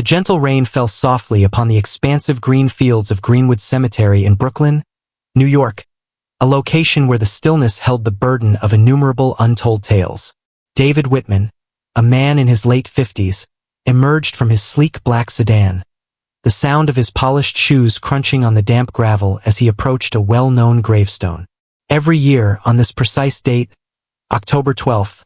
The gentle rain fell softly upon the expansive green fields of Greenwood Cemetery in Brooklyn, New York, a location where the stillness held the burden of innumerable untold tales. David Whitman, a man in his late 50s, emerged from his sleek black sedan, the sound of his polished shoes crunching on the damp gravel as he approached a well-known gravestone. Every year, on this precise date, October 12th,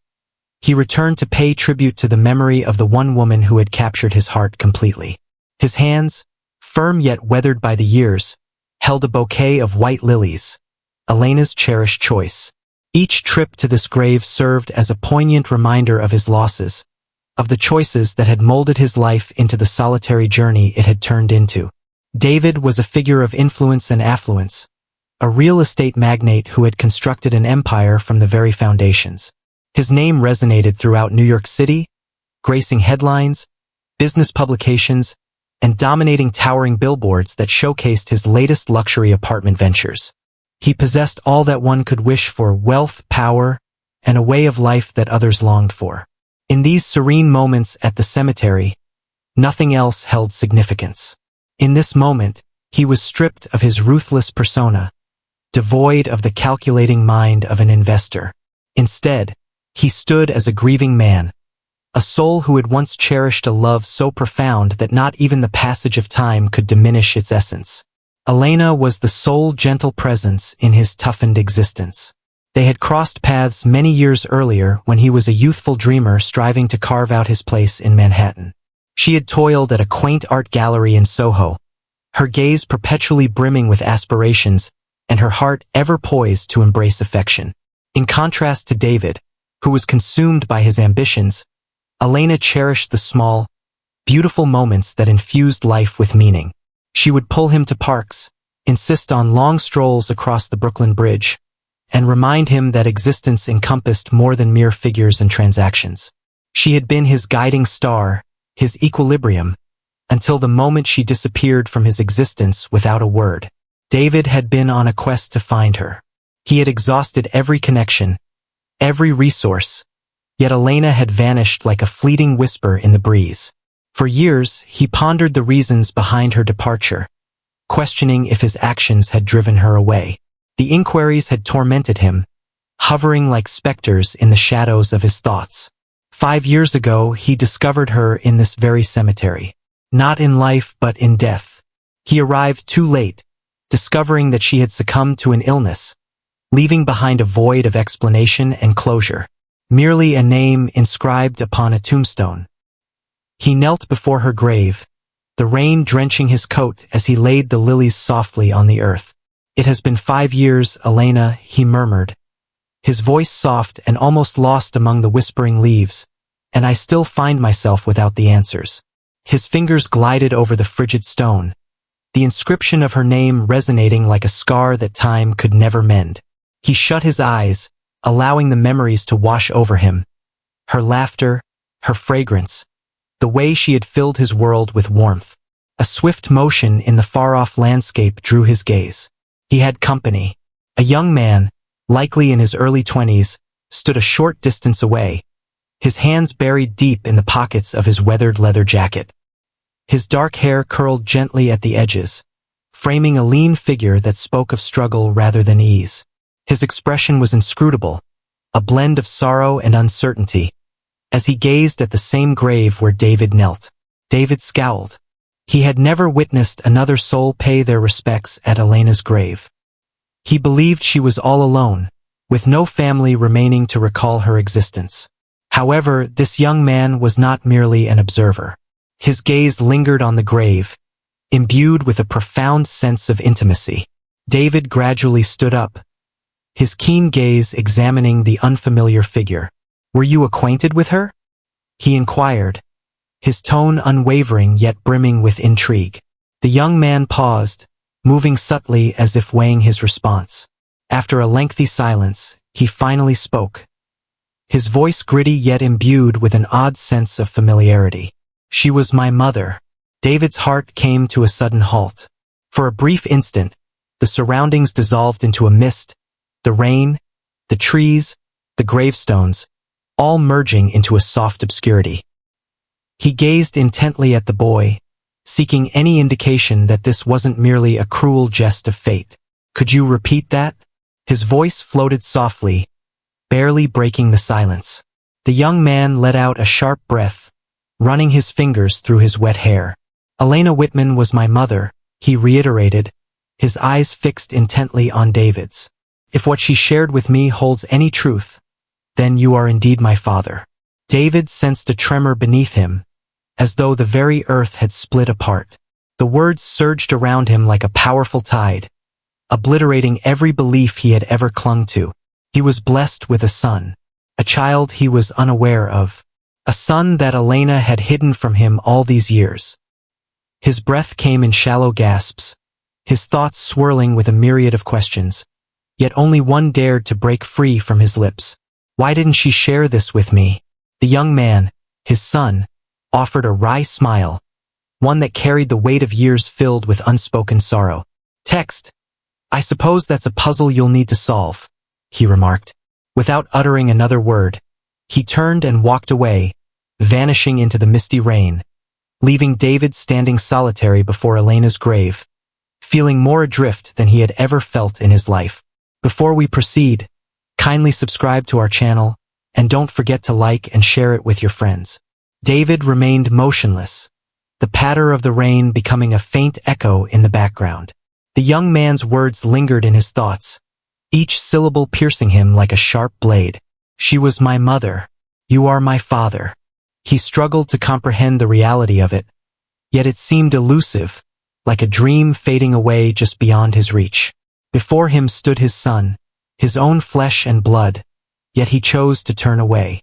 he returned to pay tribute to the memory of the one woman who had captured his heart completely. His hands, firm yet weathered by the years, held a bouquet of white lilies, Elena's cherished choice. Each trip to this grave served as a poignant reminder of his losses, of the choices that had molded his life into the solitary journey it had turned into. David was a figure of influence and affluence, a real estate magnate who had constructed an empire from the very foundations. His name resonated throughout New York City, gracing headlines, business publications, and dominating towering billboards that showcased his latest luxury apartment ventures. He possessed all that one could wish for: wealth, power, and a way of life that others longed for. In these serene moments at the cemetery, nothing else held significance. In this moment, he was stripped of his ruthless persona, devoid of the calculating mind of an investor. Instead, he stood as a grieving man, a soul who had once cherished a love so profound that not even the passage of time could diminish its essence. Elena was the sole gentle presence in his toughened existence. They had crossed paths many years earlier when he was a youthful dreamer striving to carve out his place in Manhattan. She had toiled at a quaint art gallery in Soho, her gaze perpetually brimming with aspirations and her heart ever poised to embrace affection. In contrast to David, who was consumed by his ambitions, Elena cherished the small, beautiful moments that infused life with meaning. She would pull him to parks, insist on long strolls across the Brooklyn Bridge, and remind him that existence encompassed more than mere figures and transactions. She had been his guiding star, his equilibrium, until the moment she disappeared from his existence without a word. David had been on a quest to find her. He had exhausted every connection, every resource, yet Elena had vanished like a fleeting whisper in the breeze. For years, he pondered the reasons behind her departure, questioning if his actions had driven her away. The inquiries had tormented him, hovering like specters in the shadows of his thoughts. 5 years ago, he discovered her in this very cemetery. Not in life, but in death. He arrived too late, discovering that she had succumbed to an illness, leaving behind a void of explanation and closure. Merely a name inscribed upon a tombstone. He knelt before her grave, the rain drenching his coat as he laid the lilies softly on the earth. "It has been 5 years, Elena," he murmured, his voice soft and almost lost among the whispering leaves, "and I still find myself without the answers." His fingers glided over the frigid stone, the inscription of her name resonating like a scar that time could never mend. He shut his eyes, allowing the memories to wash over him. Her laughter, her fragrance, the way she had filled his world with warmth. A swift motion in the far-off landscape drew his gaze. He had company. A young man, likely in his early 20s, stood a short distance away, his hands buried deep in the pockets of his weathered leather jacket. His dark hair curled gently at the edges, framing a lean figure that spoke of struggle rather than ease. His expression was inscrutable, a blend of sorrow and uncertainty, as he gazed at the same grave where David knelt. David scowled. He had never witnessed another soul pay their respects at Elena's grave. He believed she was all alone, with no family remaining to recall her existence. However, this young man was not merely an observer. His gaze lingered on the grave, imbued with a profound sense of intimacy. David gradually stood up, his keen gaze examining the unfamiliar figure. "Were you acquainted with her?" he inquired, his tone unwavering yet brimming with intrigue. The young man paused, moving subtly as if weighing his response. After a lengthy silence, he finally spoke, his voice gritty yet imbued with an odd sense of familiarity. "She was my mother." David's heart came to a sudden halt. For a brief instant, the surroundings dissolved into a mist, the rain, the trees, the gravestones, all merging into a soft obscurity. He gazed intently at the boy, seeking any indication that this wasn't merely a cruel jest of fate. "Could you repeat that?" His voice floated softly, barely breaking the silence. The young man let out a sharp breath, running his fingers through his wet hair. "Elena Whitman was my mother," he reiterated, his eyes fixed intently on David's. "If what she shared with me holds any truth, then you are indeed my father." David sensed a tremor beneath him, as though the very earth had split apart. The words surged around him like a powerful tide, obliterating every belief he had ever clung to. He was blessed with a son, a child he was unaware of, a son that Elena had hidden from him all these years. His breath came in shallow gasps, his thoughts swirling with a myriad of questions, yet only one dared to break free from his lips. "Why didn't she share this with me?" The young man, his son, offered a wry smile, one that carried the weight of years filled with unspoken sorrow. "Text. I suppose that's a puzzle you'll need to solve," he remarked. Without uttering another word, he turned and walked away, vanishing into the misty rain, leaving David standing solitary before Elena's grave, feeling more adrift than he had ever felt in his life. Before we proceed, kindly subscribe to our channel, and don't forget to like and share it with your friends. David remained motionless, the patter of the rain becoming a faint echo in the background. The young man's words lingered in his thoughts, each syllable piercing him like a sharp blade. "She was my mother. You are my father." He struggled to comprehend the reality of it, yet it seemed elusive, like a dream fading away just beyond his reach. Before him stood his son, his own flesh and blood, yet he chose to turn away.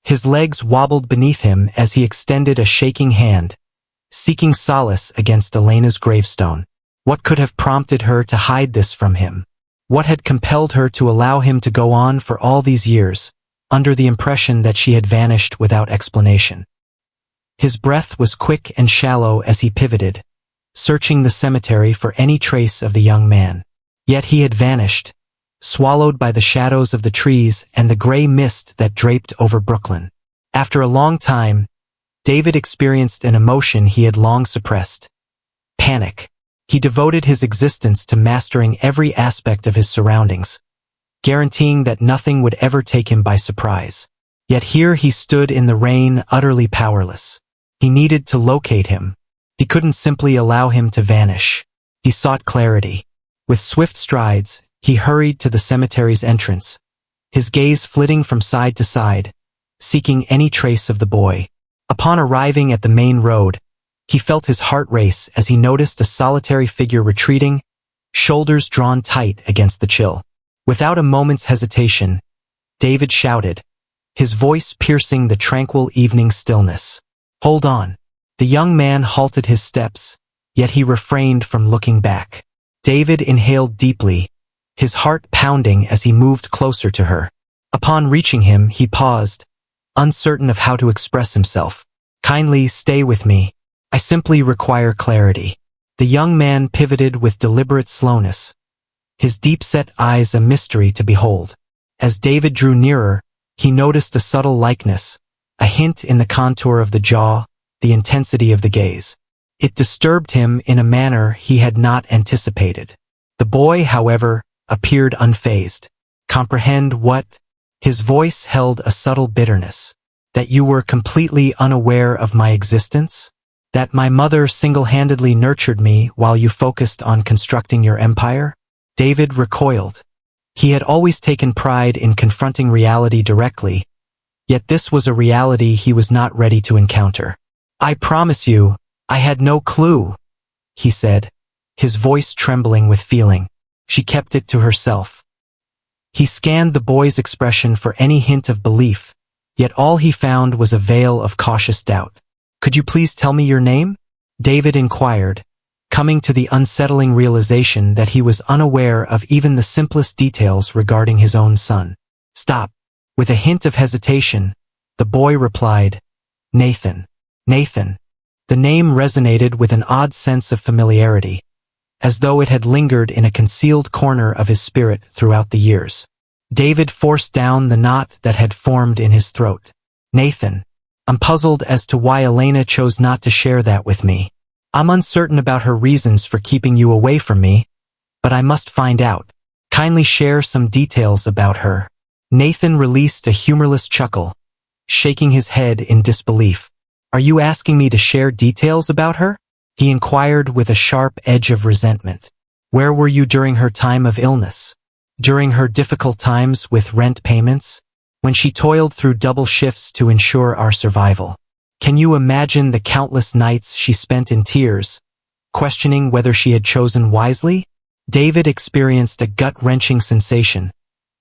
His legs wobbled beneath him as he extended a shaking hand, seeking solace against Elena's gravestone. What could have prompted her to hide this from him? What had compelled her to allow him to go on for all these years, under the impression that she had vanished without explanation? His breath was quick and shallow as he pivoted, searching the cemetery for any trace of the young man. Yet he had vanished, swallowed by the shadows of the trees and the gray mist that draped over Brooklyn. After a long time, David experienced an emotion he had long suppressed: panic. He devoted his existence to mastering every aspect of his surroundings, guaranteeing that nothing would ever take him by surprise. Yet here he stood in the rain, utterly powerless. He needed to locate him. He couldn't simply allow him to vanish. He sought clarity. With swift strides, he hurried to the cemetery's entrance, his gaze flitting from side to side, seeking any trace of the boy. Upon arriving at the main road, he felt his heart race as he noticed a solitary figure retreating, shoulders drawn tight against the chill. Without a moment's hesitation, David shouted, his voice piercing the tranquil evening stillness. "Hold on." The young man halted his steps, yet he refrained from looking back. David inhaled deeply, his heart pounding as he moved closer to her. Upon reaching him, he paused, uncertain of how to express himself. "Kindly stay with me. I simply require clarity." The young man pivoted with deliberate slowness, his deep-set eyes a mystery to behold. As David drew nearer, he noticed a subtle likeness, a hint in the contour of the jaw, the intensity of the gaze. It disturbed him in a manner he had not anticipated. The boy, however, appeared unfazed. "Comprehend what?" His voice held a subtle bitterness. "That you were completely unaware of my existence? That my mother single-handedly nurtured me while you focused on constructing your empire?" David recoiled. He had always taken pride in confronting reality directly, yet this was a reality he was not ready to encounter. "I promise you, I had no clue," he said, his voice trembling with feeling. She kept it to herself. He scanned the boy's expression for any hint of belief, yet all he found was a veil of cautious doubt. "Could you please tell me your name?" David inquired, coming to the unsettling realization that he was unaware of even the simplest details regarding his own son. "Stop." With a hint of hesitation, the boy replied, "Nathan." Nathan. The name resonated with an odd sense of familiarity, as though it had lingered in a concealed corner of his spirit throughout the years. David forced down the knot that had formed in his throat. "Nathan. I'm puzzled as to why Elena chose not to share that with me. I'm uncertain about her reasons for keeping you away from me, but I must find out. Kindly share some details about her." Nathan released a humorless chuckle, shaking his head in disbelief. "Are you asking me to share details about her?" he inquired with a sharp edge of resentment. "Where were you during her time of illness? During her difficult times with rent payments? When she toiled through double shifts to ensure our survival? Can you imagine the countless nights she spent in tears, questioning whether she had chosen wisely?" David experienced a gut-wrenching sensation,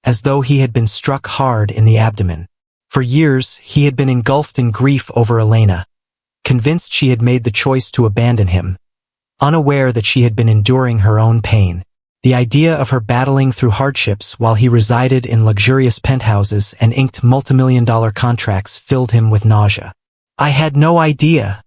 as though he had been struck hard in the abdomen. For years, he had been engulfed in grief over Elena, convinced she had made the choice to abandon him, unaware that she had been enduring her own pain. The idea of her battling through hardships while he resided in luxurious penthouses and inked multimillion-dollar contracts filled him with nausea. "I had no idea,"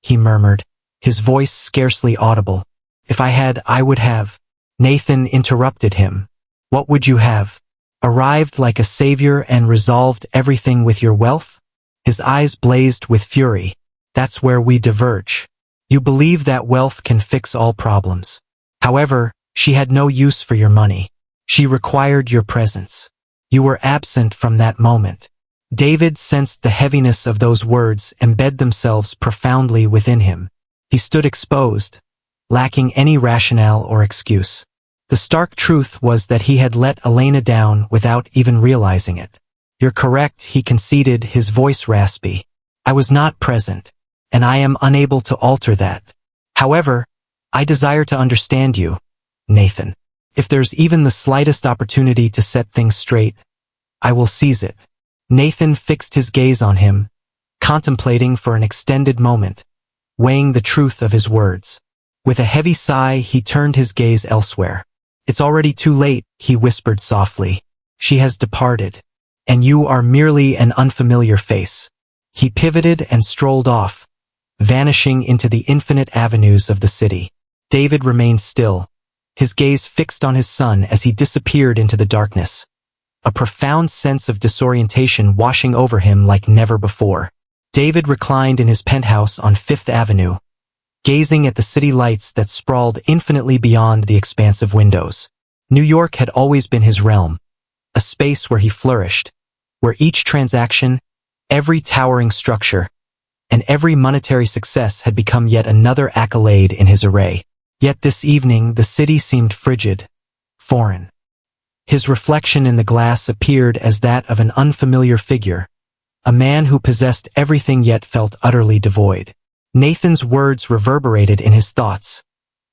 he murmured, his voice scarcely audible. "If I had, I would have." Nathan interrupted him. "What would you have? Arrived like a savior and resolved everything with your wealth?" His eyes blazed with fury. "That's where we diverge. You believe that wealth can fix all problems. However, she had no use for your money. She required your presence. You were absent from that moment." David sensed the heaviness of those words embed themselves profoundly within him. He stood exposed, lacking any rationale or excuse. The stark truth was that he had let Elena down without even realizing it. "You're correct," he conceded, his voice raspy. "I was not present, and I am unable to alter that. However, I desire to understand you, Nathan. If there's even the slightest opportunity to set things straight, I will seize it." Nathan fixed his gaze on him, contemplating for an extended moment, weighing the truth of his words. With a heavy sigh, he turned his gaze elsewhere. "It's already too late," he whispered softly. "She has departed, and you are merely an unfamiliar face." He pivoted and strolled off, vanishing into the infinite avenues of the city. David remained still, his gaze fixed on his son as he disappeared into the darkness, a profound sense of disorientation washing over him like never before. David reclined in his penthouse on Fifth Avenue, gazing at the city lights that sprawled infinitely beyond the expansive windows. New York had always been his realm, a space where he flourished, where each transaction, every towering structure, and every monetary success had become yet another accolade in his array. Yet this evening the city seemed frigid, foreign. His reflection in the glass appeared as that of an unfamiliar figure, a man who possessed everything yet felt utterly devoid. Nathan's words reverberated in his thoughts,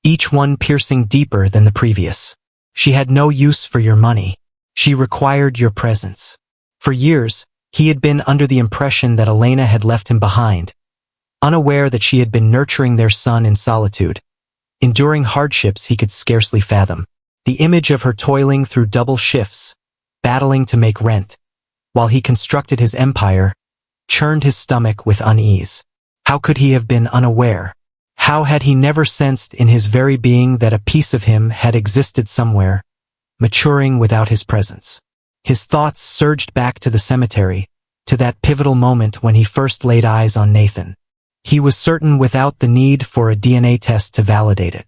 each one piercing deeper than the previous. "She had no use for your money. She required your presence." For years, he had been under the impression that Elena had left him behind, unaware that she had been nurturing their son in solitude, enduring hardships he could scarcely fathom. The image of her toiling through double shifts, battling to make rent, while he constructed his empire, churned his stomach with unease. How could he have been unaware? How had he never sensed in his very being that a piece of him had existed somewhere, maturing without his presence? His thoughts surged back to the cemetery, to that pivotal moment when he first laid eyes on Nathan. He was certain without the need for a DNA test to validate it.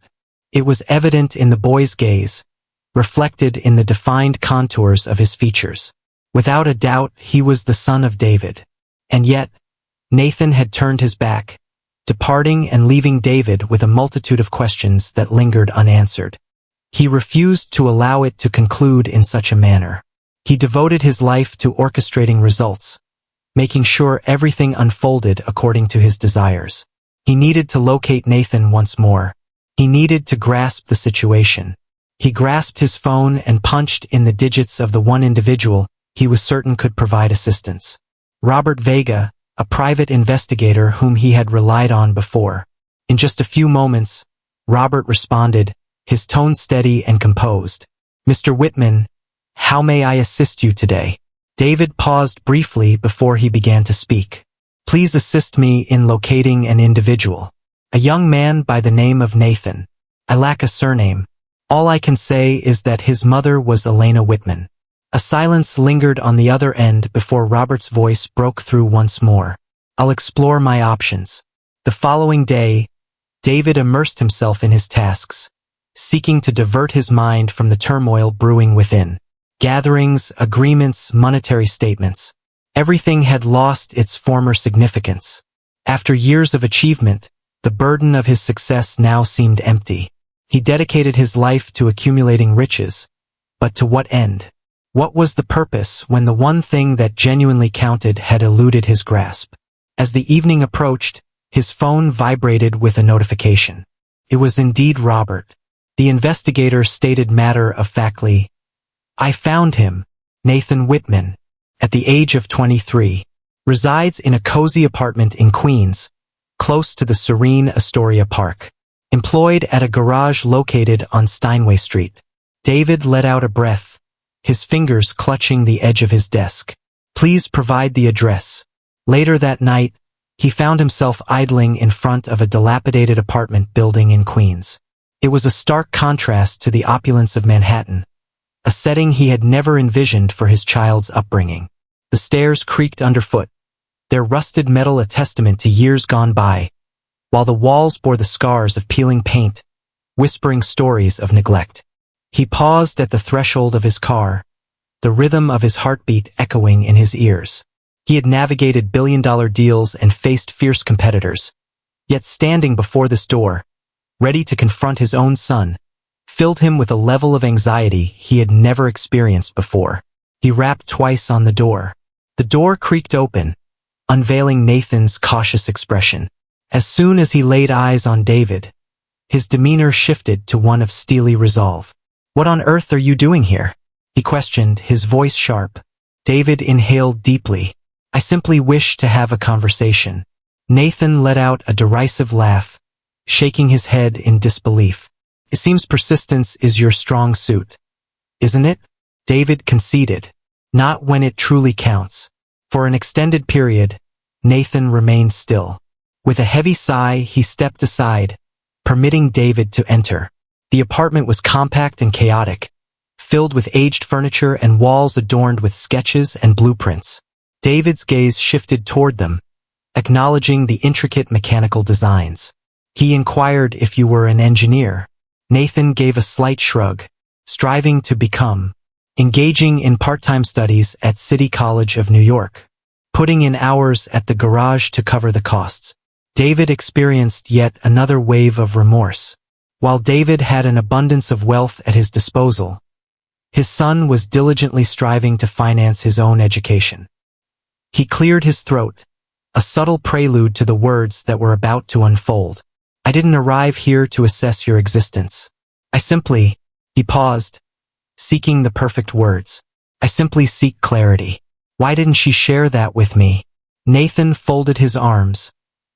It was evident in the boy's gaze, reflected in the defined contours of his features. Without a doubt, he was the son of David. And yet, Nathan had turned his back, departing and leaving David with a multitude of questions that lingered unanswered. He refused to allow it to conclude in such a manner. He devoted his life to orchestrating results, making sure everything unfolded according to his desires. He needed to locate Nathan once more. He needed to grasp the situation. He grasped his phone and punched in the digits of the one individual he was certain could provide assistance. Robert Vega, a private investigator whom he had relied on before. In just a few moments, Robert responded, his tone steady and composed. "Mr. Whitman, how may I assist you today?" David paused briefly before he began to speak. "Please assist me in locating an individual. A young man by the name of Nathan. I lack a surname. All I can say is that his mother was Elena Whitman." A silence lingered on the other end before Robert's voice broke through once more. I'll explore my options. The following day, David immersed himself in his tasks, seeking to divert his mind from the turmoil brewing within. Gatherings, agreements, monetary statements. Everything had lost its former significance. After years of achievement, the burden of his success now seemed empty. He dedicated his life to accumulating riches. But to what end? What was the purpose when the one thing that genuinely counted had eluded his grasp? As the evening approached, his phone vibrated with a notification. It was indeed Robert. The investigator stated matter-of-factly, "I found him, Nathan Whitman, at the age of 23, resides in a cozy apartment in Queens, close to the serene Astoria Park, employed at a garage located on Steinway Street." David let out a breath, his fingers clutching the edge of his desk. "Please provide the address." Later that night, he found himself idling in front of a dilapidated apartment building in Queens. It was a stark contrast to the opulence of Manhattan, a setting he had never envisioned for his child's upbringing. The stairs creaked underfoot, their rusted metal a testament to years gone by, while the walls bore the scars of peeling paint, whispering stories of neglect. He paused at the threshold of his car, the rhythm of his heartbeat echoing in his ears. He had navigated billion-dollar deals and faced fierce competitors. Yet standing before this door, ready to confront his own son, filled him with a level of anxiety he had never experienced before. He rapped twice on the door. The door creaked open, unveiling Nathan's cautious expression. As soon as he laid eyes on David, his demeanor shifted to one of steely resolve. "What on earth are you doing here?" he questioned, his voice sharp. David inhaled deeply. "I simply wish to have a conversation." Nathan let out a derisive laugh, shaking his head in disbelief. "It seems persistence is your strong suit, isn't it?" David conceded. "Not when it truly counts." For an extended period, Nathan remained still. With a heavy sigh, he stepped aside, permitting David to enter. The apartment was compact and chaotic, filled with aged furniture and walls adorned with sketches and blueprints. David's gaze shifted toward them, acknowledging the intricate mechanical designs. He inquired if you were an engineer. Nathan gave a slight shrug, striving to become, engaging in part-time studies at City College of New York, putting in hours at the garage to cover the costs. David experienced yet another wave of remorse. While David had an abundance of wealth at his disposal, his son was diligently striving to finance his own education. He cleared his throat, a subtle prelude to the words that were about to unfold. "I didn't arrive here to assess your existence. I simply—" He paused, seeking the perfect words. "I simply seek clarity. Why didn't she share that with me?" Nathan folded his arms,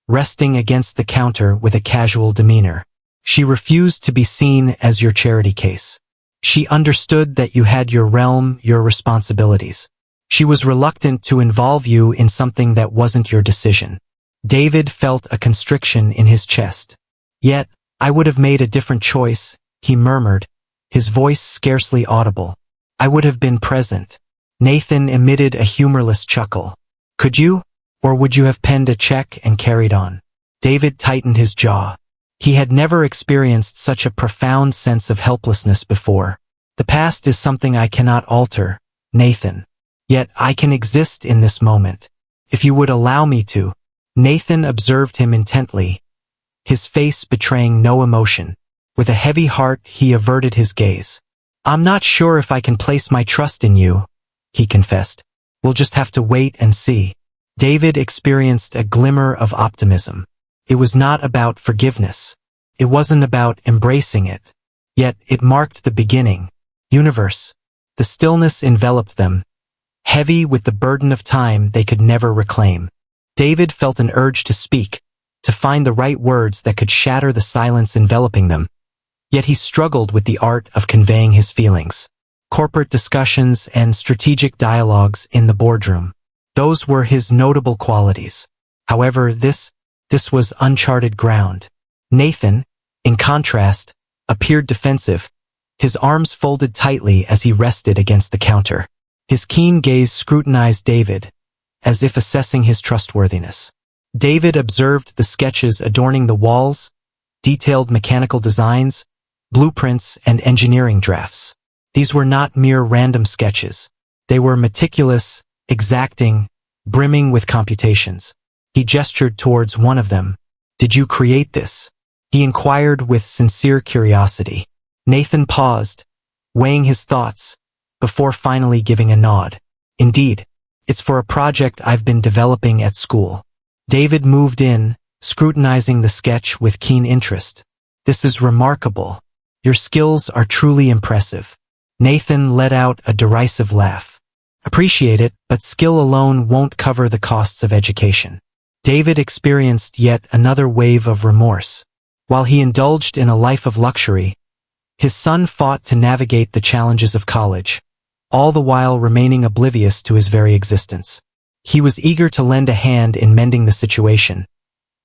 resting against the counter with a casual demeanor. "She refused to be seen as your charity case. She understood that you had your realm, your responsibilities. She was reluctant to involve you in something that wasn't your decision." David felt a constriction in his chest. "Yet, I would have made a different choice," he murmured, his voice scarcely audible. "I would have been present." Nathan emitted a humorless chuckle. "Could you? Or would you have penned a check and carried on?" David tightened his jaw. He had never experienced such a profound sense of helplessness before. "The past is something I cannot alter, Nathan. Yet I can exist in this moment, if you would allow me to." Nathan observed him intently, his face betraying no emotion. With a heavy heart, he averted his gaze. "I'm not sure if I can place my trust in you," he confessed. "We'll just have to wait and see." David experienced a glimmer of optimism. It was not about forgiveness. It wasn't about embracing it. Yet it marked the beginning. Universe. The stillness enveloped them, heavy with the burden of time they could never reclaim. David felt an urge to speak, to find the right words that could shatter the silence enveloping them. Yet he struggled with the art of conveying his feelings. Corporate discussions and strategic dialogues in the boardroom. Those were his notable qualities. However, this was uncharted ground. Nathan, in contrast, appeared defensive, his arms folded tightly as he rested against the counter. His keen gaze scrutinized David, as if assessing his trustworthiness. David observed the sketches adorning the walls, detailed mechanical designs, blueprints, and engineering drafts. These were not mere random sketches. They were meticulous, exacting, brimming with computations. He gestured towards one of them. "Did you create this?" he inquired with sincere curiosity. Nathan paused, weighing his thoughts, before finally giving a nod. "Indeed, it's for a project I've been developing at school." David moved in, scrutinizing the sketch with keen interest. "This is remarkable. Your skills are truly impressive." Nathan let out a derisive laugh. "Appreciate it, but skill alone won't cover the costs of education." David experienced yet another wave of remorse. While he indulged in a life of luxury, his son fought to navigate the challenges of college, all the while remaining oblivious to his very existence. He was eager to lend a hand in mending the situation,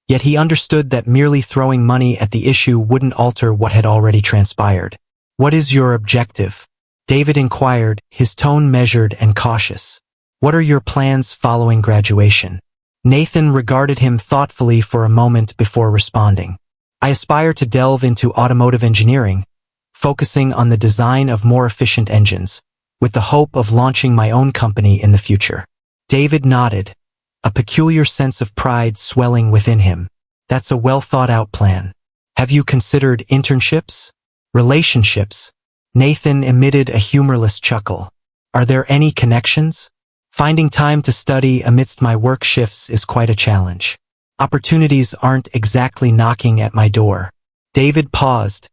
yet he understood that merely throwing money at the issue wouldn't alter what had already transpired. "What is your objective?" David inquired, his tone measured and cautious. "What are your plans following graduation?" Nathan regarded him thoughtfully for a moment before responding. "I aspire to delve into automotive engineering, focusing on the design of more efficient engines, with the hope of launching my own company in the future." David nodded, a peculiar sense of pride swelling within him. "That's a well-thought-out plan. Have you considered internships? Relationships?" Nathan emitted a humorless chuckle. "Are there any connections? Finding time to study amidst my work shifts is quite a challenge. Opportunities aren't exactly knocking at my door." David paused,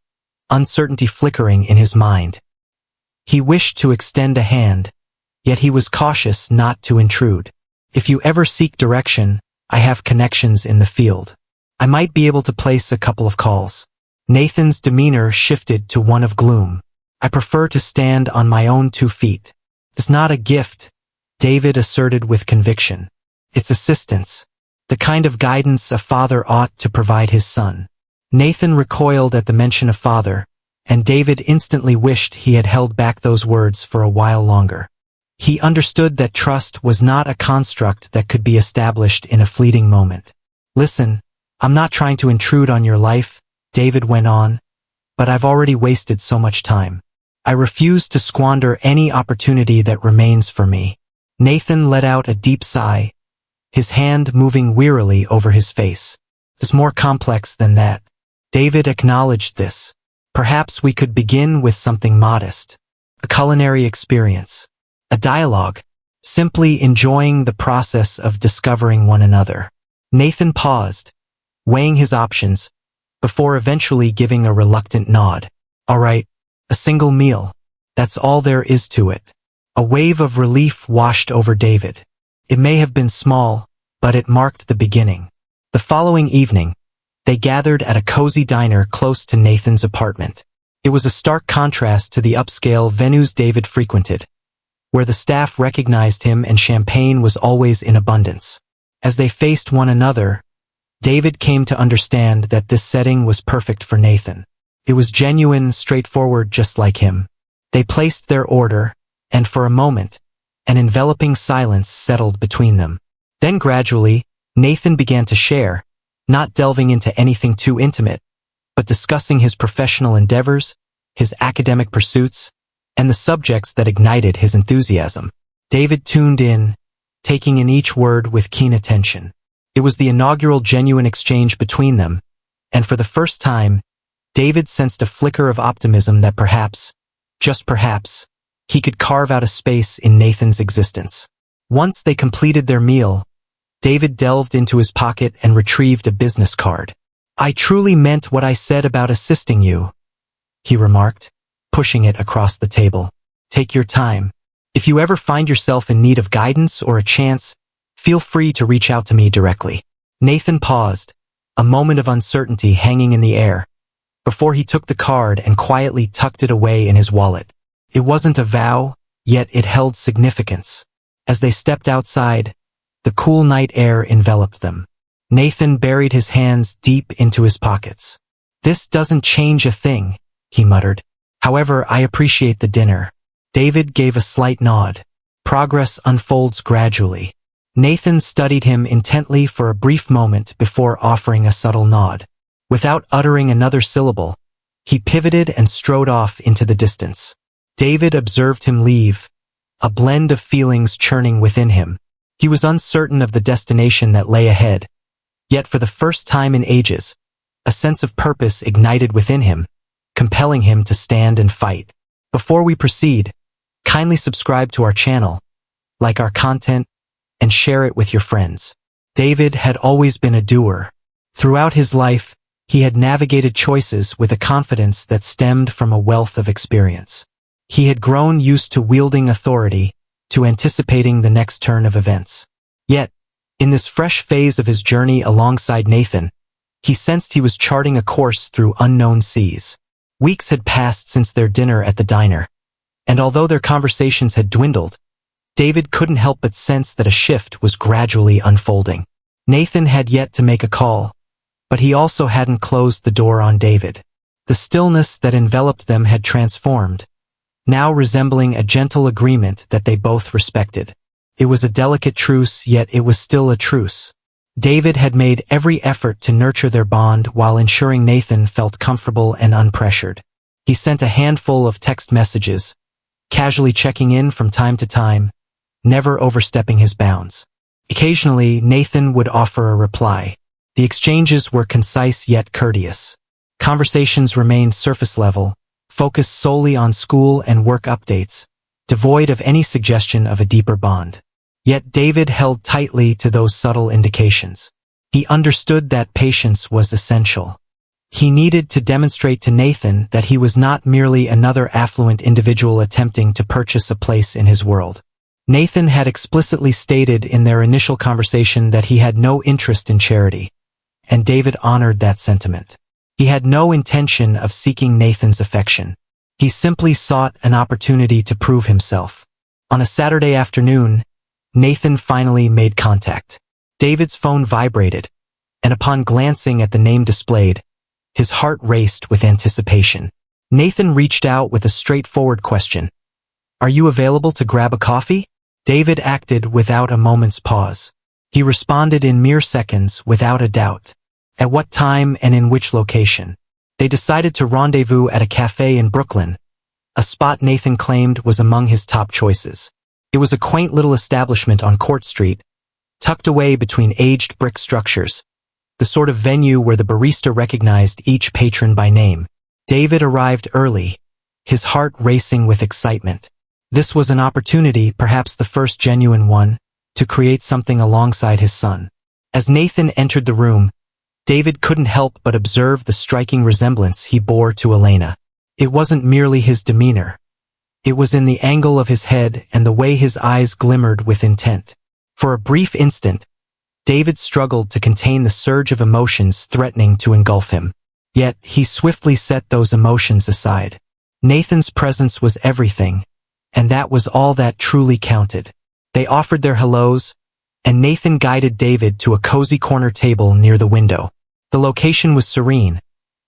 uncertainty flickering in his mind. He wished to extend a hand, yet he was cautious not to intrude. "If you ever seek direction, I have connections in the field. I might be able to place a couple of calls." Nathan's demeanor shifted to one of gloom. "I prefer to stand on my own 2 feet. It's not a gift," David asserted with conviction. "It's assistance, the kind of guidance a father ought to provide his son." Nathan recoiled at the mention of father, and David instantly wished he had held back those words for a while longer. He understood that trust was not a construct that could be established in a fleeting moment. "Listen, I'm not trying to intrude on your life," David went on, "but I've already wasted so much time. I refuse to squander any opportunity that remains for me." Nathan let out a deep sigh, his hand moving wearily over his face. "It's more complex than that." David acknowledged this. "Perhaps we could begin with something modest. A culinary experience. A dialogue. Simply enjoying the process of discovering one another." Nathan paused, weighing his options, before eventually giving a reluctant nod. "All right, a single meal. That's all there is to it." A wave of relief washed over David. It may have been small, but it marked the beginning. The following evening, they gathered at a cozy diner close to Nathan's apartment. It was a stark contrast to the upscale venues David frequented, where the staff recognized him and champagne was always in abundance. As they faced one another, David came to understand that this setting was perfect for Nathan. It was genuine, straightforward, just like him. They placed their order, and for a moment, an enveloping silence settled between them. Then gradually, Nathan began to share, not delving into anything too intimate, but discussing his professional endeavors, his academic pursuits, and the subjects that ignited his enthusiasm. David tuned in, taking in each word with keen attention. It was the inaugural genuine exchange between them, and for the first time, David sensed a flicker of optimism that perhaps, just perhaps, he could carve out a space in Nathan's existence. Once they completed their meal, David delved into his pocket and retrieved a business card. "I truly meant what I said about assisting you," he remarked, pushing it across the table. "Take your time. If you ever find yourself in need of guidance or a chance, feel free to reach out to me directly." Nathan paused, a moment of uncertainty hanging in the air, before he took the card and quietly tucked it away in his wallet. It wasn't a vow, yet it held significance. As they stepped outside, the cool night air enveloped them. Nathan buried his hands deep into his pockets. "This doesn't change a thing," he muttered. "However, I appreciate the dinner." David gave a slight nod. "Progress unfolds gradually. Nathan studied him intently for a brief moment before offering a subtle nod. Without uttering another syllable, he pivoted and strode off into the distance. David observed him leave, a blend of feelings churning within him. He was uncertain of the destination that lay ahead, yet for the first time in ages, a sense of purpose ignited within him, compelling him to stand and fight. Before we proceed, kindly subscribe to our channel, like our content, and share it with your friends. David had always been a doer. Throughout his life, he had navigated choices with a confidence that stemmed from a wealth of experience. He had grown used to wielding authority, to anticipating the next turn of events. Yet, in this fresh phase of his journey alongside Nathan, he sensed he was charting a course through unknown seas. Weeks had passed since their dinner at the diner, and although their conversations had dwindled, David couldn't help but sense that a shift was gradually unfolding. Nathan had yet to make a call, but he also hadn't closed the door on David. The stillness that enveloped them had transformed, now resembling a gentle agreement that they both respected. It was a delicate truce, yet it was still a truce. David had made every effort to nurture their bond while ensuring Nathan felt comfortable and unpressured. He sent a handful of text messages, casually checking in from time to time, never overstepping his bounds. Occasionally, Nathan would offer a reply. The exchanges were concise yet courteous. Conversations remained surface level, focused solely on school and work updates, devoid of any suggestion of a deeper bond. Yet David held tightly to those subtle indications. He understood that patience was essential. He needed to demonstrate to Nathan that he was not merely another affluent individual attempting to purchase a place in his world. Nathan had explicitly stated in their initial conversation that he had no interest in charity, and David honored that sentiment. He had no intention of seeking Nathan's affection. He simply sought an opportunity to prove himself. On a Saturday afternoon, Nathan finally made contact. David's phone vibrated, and upon glancing at the name displayed, his heart raced with anticipation. Nathan reached out with a straightforward question. "Are you available to grab a coffee?" David acted without a moment's pause. He responded in mere seconds without a doubt. At what time and in which location? They decided to rendezvous at a cafe in Brooklyn, a spot Nathan claimed was among his top choices. It was a quaint little establishment on Court Street, tucked away between aged brick structures, the sort of venue where the barista recognized each patron by name. David arrived early, his heart racing with excitement. This was an opportunity, perhaps the first genuine one, to create something alongside his son. As Nathan entered the room, David couldn't help but observe the striking resemblance he bore to Elena. It wasn't merely his demeanor. It was in the angle of his head and the way his eyes glimmered with intent. For a brief instant, David struggled to contain the surge of emotions threatening to engulf him. Yet, he swiftly set those emotions aside. Nathan's presence was everything, and that was all that truly counted. They offered their hellos, and Nathan guided David to a cozy corner table near the window. The location was serene,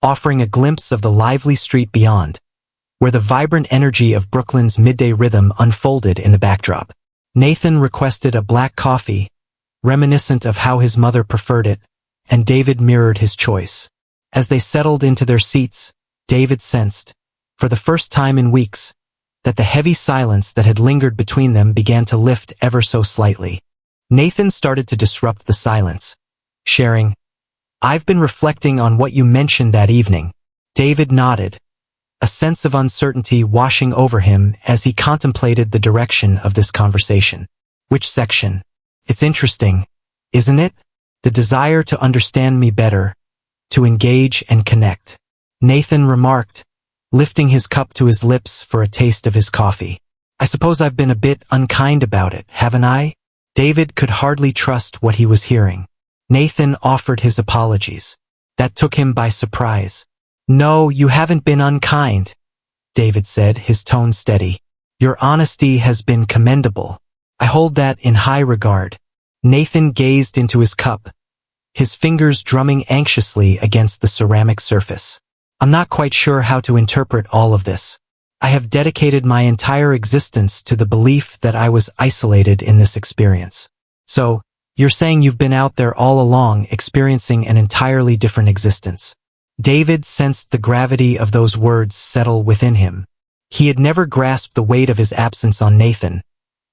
offering a glimpse of the lively street beyond, where the vibrant energy of Brooklyn's midday rhythm unfolded in the backdrop. Nathan requested a black coffee, reminiscent of how his mother preferred it, and David mirrored his choice. As they settled into their seats, David sensed, for the first time in weeks, that the heavy silence that had lingered between them began to lift ever so slightly. Nathan started to disrupt the silence, sharing, "I've been reflecting on what you mentioned that evening." David nodded, a sense of uncertainty washing over him as he contemplated the direction of this conversation. "Which section? It's interesting, isn't it? The desire to understand me better, to engage and connect," Nathan remarked, lifting his cup to his lips for a taste of his coffee. "I suppose I've been a bit unkind about it, haven't I?" David could hardly trust what he was hearing. Nathan offered his apologies. That took him by surprise. "No, you haven't been unkind," David said, his tone steady. "Your honesty has been commendable. I hold that in high regard." Nathan gazed into his cup, his fingers drumming anxiously against the ceramic surface. "I'm not quite sure how to interpret all of this. I have dedicated my entire existence to the belief that I was isolated in this experience. So, you're saying you've been out there all along, experiencing an entirely different existence. David sensed the gravity of those words settle within him. He had never grasped the weight of his absence on Nathan,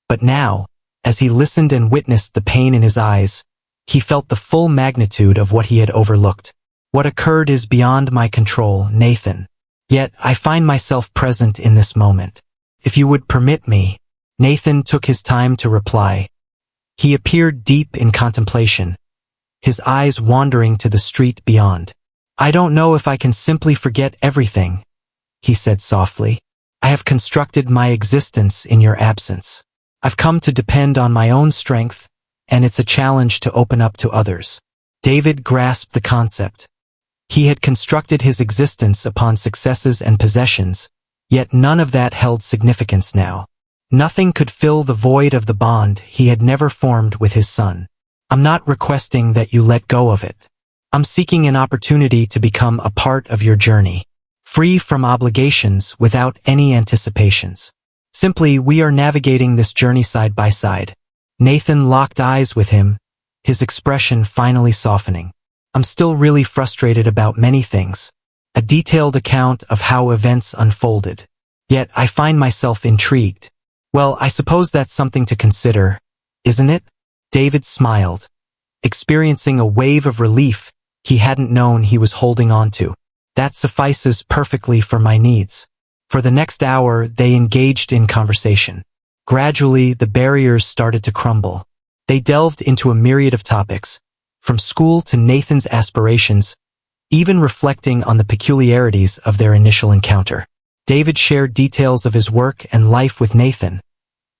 but now, as he listened and witnessed the pain in his eyes, he felt the full magnitude of what he had overlooked. What occurred is beyond my control, Nathan. Yet, I find myself present in this moment. If you would permit me. Nathan took his time to reply. He appeared deep in contemplation, his eyes wandering to the street beyond. I don't know if I can simply forget everything, he said softly. I have constructed my existence in your absence. I've come to depend on my own strength, and it's a challenge to open up to others. David grasped the concept. He had constructed his existence upon successes and possessions, yet none of that held significance now. Nothing could fill the void of the bond he had never formed with his son. I'm not requesting that you let go of it. I'm seeking an opportunity to become a part of your journey, free from obligations without any anticipations. Simply, we are navigating this journey side by side. Nathan locked eyes with him, his expression finally softening. I'm still really frustrated about many things. A detailed account of how events unfolded. Yet I find myself intrigued. Well, I suppose that's something to consider, isn't it? David smiled, experiencing a wave of relief he hadn't known he was holding on to. That suffices perfectly for my needs. For the next hour, they engaged in conversation. Gradually, the barriers started to crumble. They delved into a myriad of topics, from school to Nathan's aspirations, even reflecting on the peculiarities of their initial encounter. David shared details of his work and life with Nathan,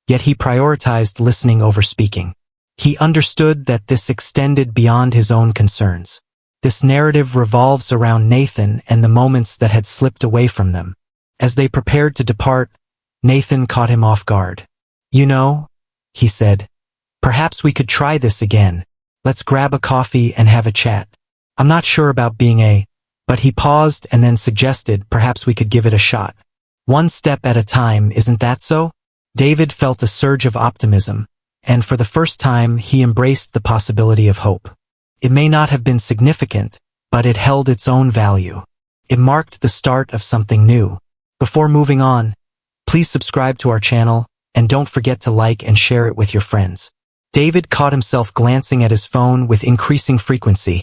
yet he prioritized listening over speaking. He understood that this extended beyond his own concerns. This narrative revolves around Nathan and the moments that had slipped away from them. As they prepared to depart, Nathan caught him off guard. You know, he said, perhaps we could try this again. Let's grab a coffee and have a chat. I'm not sure about but he paused and then suggested perhaps we could give it a shot. One step at a time, isn't that so? David felt a surge of optimism, and for the first time he embraced the possibility of hope. It may not have been significant, but it held its own value. It marked the start of something new. Before moving on, please subscribe to our channel, and don't forget to like and share it with your friends. David caught himself glancing at his phone with increasing frequency,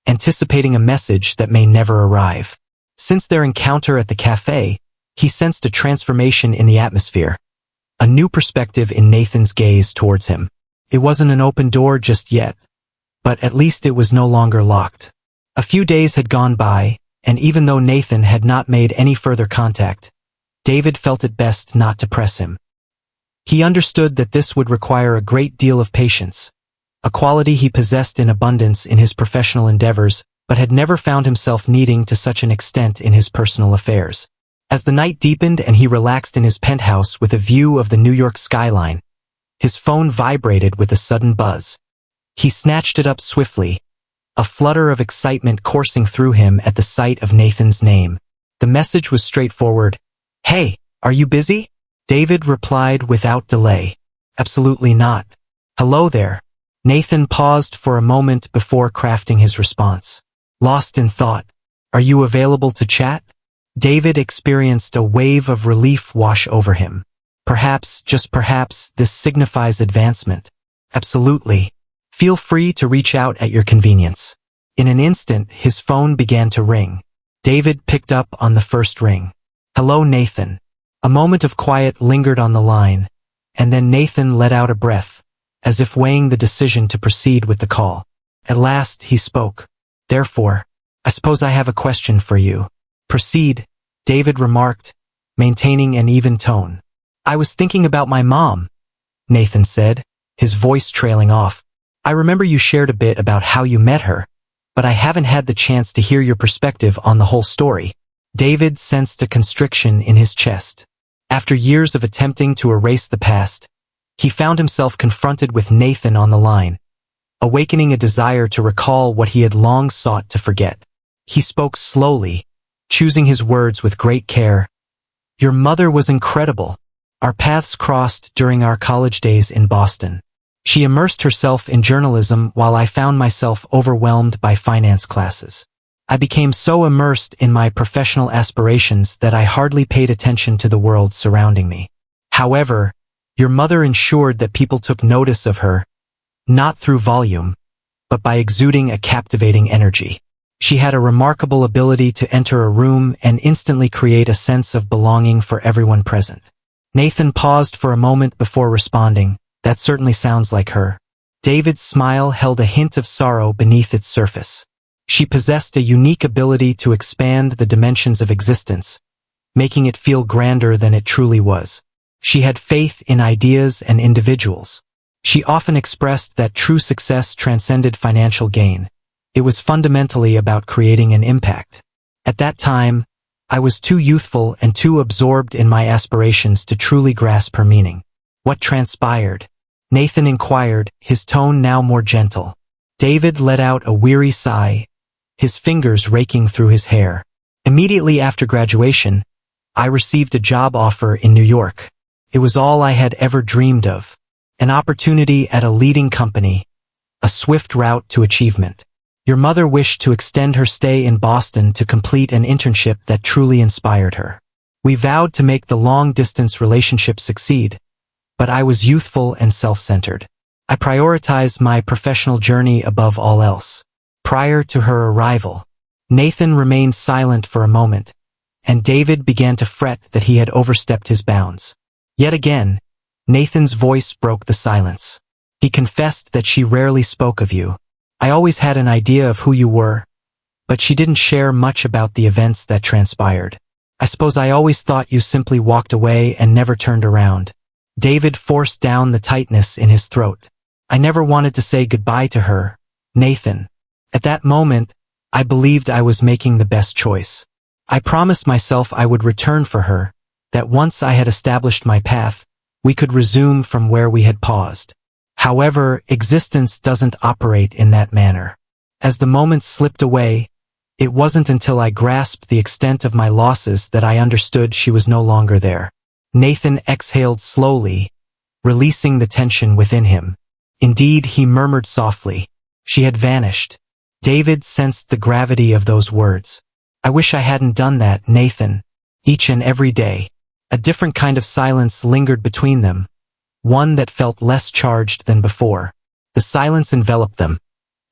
anticipating a message that may never arrive. Since their encounter at the cafe, he sensed a transformation in the atmosphere, a new perspective in Nathan's gaze towards him. It wasn't an open door just yet, but at least it was no longer locked. A few days had gone by, and even though Nathan had not made any further contact, David felt it best not to press him. He understood that this would require a great deal of patience, a quality he possessed in abundance in his professional endeavors, but had never found himself needing to such an extent in his personal affairs. As the night deepened and he relaxed in his penthouse with a view of the New York skyline, his phone vibrated with a sudden buzz. He snatched it up swiftly, a flutter of excitement coursing through him at the sight of Nathan's name. The message was straightforward. Hey, are you busy? David replied without delay. Absolutely not. Hello there. Nathan paused for a moment before crafting his response. Lost in thought. Are you available to chat? David experienced a wave of relief wash over him. Perhaps, just perhaps, this signifies advancement. Absolutely. Feel free to reach out at your convenience. In an instant, his phone began to ring. David picked up on the first ring. Hello, Nathan. A moment of quiet lingered on the line, and then Nathan let out a breath, as if weighing the decision to proceed with the call. At last, he spoke. Therefore, I suppose I have a question for you. Proceed, David remarked, maintaining an even tone. I was thinking about my mom, Nathan said, his voice trailing off. I remember you shared a bit about how you met her, but I haven't had the chance to hear your perspective on the whole story. David sensed a constriction in his chest. After years of attempting to erase the past, he found himself confronted with Nathan on the line, awakening a desire to recall what he had long sought to forget. He spoke slowly, choosing his words with great care. Your mother was incredible. Our paths crossed during our college days in Boston. She immersed herself in journalism while I found myself overwhelmed by finance classes. I became so immersed in my professional aspirations that I hardly paid attention to the world surrounding me. However, your mother ensured that people took notice of her, not through volume, but by exuding a captivating energy. She had a remarkable ability to enter a room and instantly create a sense of belonging for everyone present. Nathan paused for a moment before responding. That certainly sounds like her. David's smile held a hint of sorrow beneath its surface. She possessed a unique ability to expand the dimensions of existence, making it feel grander than it truly was. She had faith in ideas and individuals. She often expressed that true success transcended financial gain. It was fundamentally about creating an impact. At that time, I was too youthful and too absorbed in my aspirations to truly grasp her meaning. What transpired? Nathan inquired, his tone now more gentle. David let out a weary sigh, his fingers raking through his hair. Immediately after graduation, I received a job offer in New York. It was all I had ever dreamed of. An opportunity at a leading company, a swift route to achievement. Your mother wished to extend her stay in Boston to complete an internship that truly inspired her. We vowed to make the long-distance relationship succeed, but I was youthful and self-centered. I prioritized my professional journey above all else. Prior to her arrival, Nathan remained silent for a moment, and David began to fret that he had overstepped his bounds. Yet again, Nathan's voice broke the silence. He confessed that she rarely spoke of you. I always had an idea of who you were, but she didn't share much about the events that transpired. I suppose I always thought you simply walked away and never turned around. David forced down the tightness in his throat. I never wanted to say goodbye to her, Nathan. At that moment, I believed I was making the best choice. I promised myself I would return for her, that once I had established my path, we could resume from where we had paused. However, existence doesn't operate in that manner. As the moments slipped away, it wasn't until I grasped the extent of my losses that I understood she was no longer there. Nathan exhaled slowly, releasing the tension within him. Indeed, he murmured softly, she had vanished. David sensed the gravity of those words. I wish I hadn't done that, Nathan. Each and every day, a different kind of silence lingered between them, one that felt less charged than before. The silence enveloped them,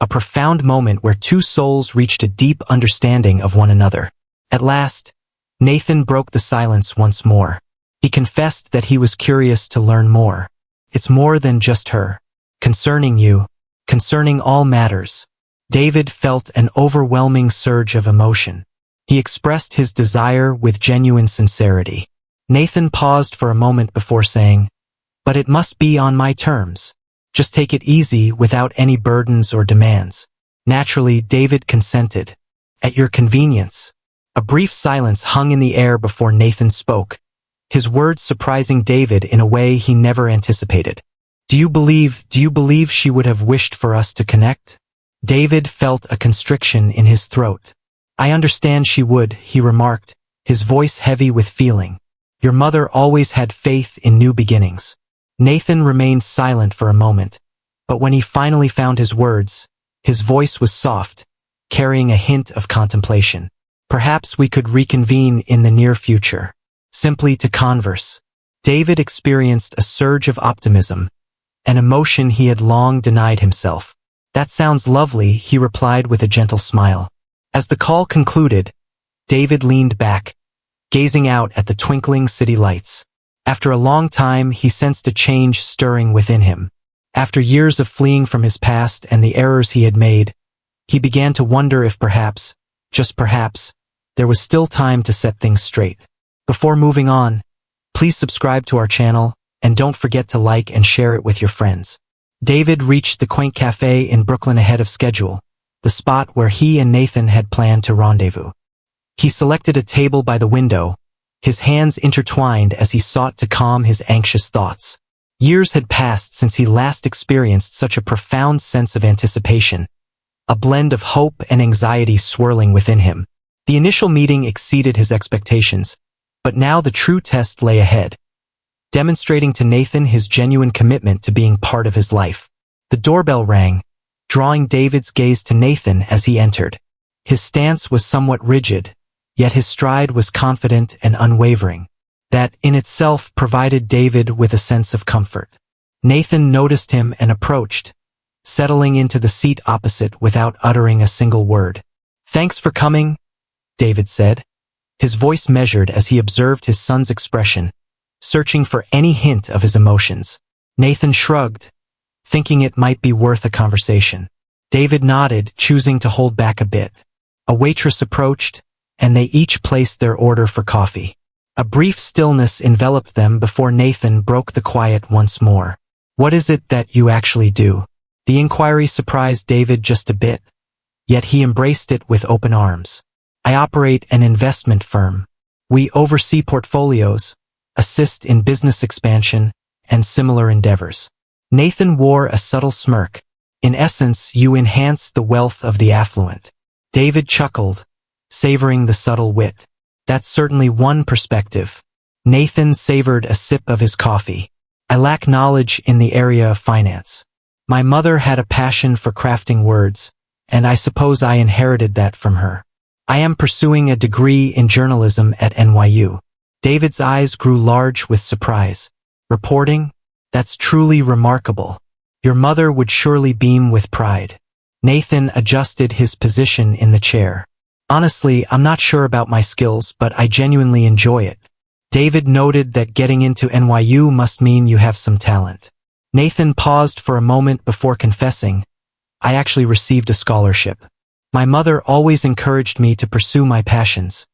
a profound moment where two souls reached a deep understanding of one another. At last, Nathan broke the silence once more. He confessed that he was curious to learn more. It's more than just her. Concerning you, concerning all matters. David felt an overwhelming surge of emotion. He expressed his desire with genuine sincerity. Nathan paused for a moment before saying, but it must be on my terms. Just take it easy without any burdens or demands. Naturally, David consented. At your convenience. A brief silence hung in the air before Nathan spoke, his words surprising David in a way he never anticipated. Do you believe she would have wished for us to connect? David felt a constriction in his throat. I understand she would, he remarked, his voice heavy with feeling. Your mother always had faith in new beginnings. Nathan remained silent for a moment, but when he finally found his words, his voice was soft, carrying a hint of contemplation. Perhaps we could reconvene in the near future, simply to converse. David experienced a surge of optimism, an emotion he had long denied himself. That sounds lovely, he replied with a gentle smile. As the call concluded, David leaned back, gazing out at the twinkling city lights. After a long time, he sensed a change stirring within him. After years of fleeing from his past and the errors he had made, he began to wonder if perhaps, just perhaps, there was still time to set things straight. Before moving on, please subscribe to our channel, and don't forget to like and share it with your friends. David reached the quaint cafe in Brooklyn ahead of schedule, the spot where he and Nathan had planned to rendezvous. He selected a table by the window, his hands intertwined as he sought to calm his anxious thoughts. Years had passed since he last experienced such a profound sense of anticipation, a blend of hope and anxiety swirling within him. The initial meeting exceeded his expectations, but now the true test lay ahead. demonstrating to Nathan his genuine commitment to being part of his life. The doorbell rang, drawing David's gaze to Nathan as he entered. His stance was somewhat rigid, yet his stride was confident and unwavering. That, in itself, provided David with a sense of comfort. Nathan noticed him and approached, settling into the seat opposite without uttering a single word. "Thanks for coming," David said, his voice measured as he observed his son's expression, searching for any hint of his emotions. Nathan shrugged, thinking it might be worth a conversation. David nodded, choosing to hold back a bit. A waitress approached, and they each placed their order for coffee. A brief stillness enveloped them before Nathan broke the quiet once more. "What is it that you actually do?" The inquiry surprised David just a bit, yet he embraced it with open arms. "I operate an investment firm. We oversee portfolios, assist in business expansion, and similar endeavors." Nathan wore a subtle smirk. "In essence, you enhance the wealth of the affluent." David chuckled, savoring the subtle wit. "That's certainly one perspective." Nathan savored a sip of his coffee. "I lack knowledge in the area of finance. My mother had a passion for crafting words, and I suppose I inherited that from her. I am pursuing a degree in journalism at NYU. David's eyes grew large with surprise. "Reporting? That's truly remarkable. Your mother would surely beam with pride." Nathan adjusted his position in the chair. "Honestly, I'm not sure about my skills, but I genuinely enjoy it." David noted that getting into NYU must mean you have some talent. Nathan paused for a moment before confessing, "I actually received a scholarship. My mother always encouraged me to pursue my passions,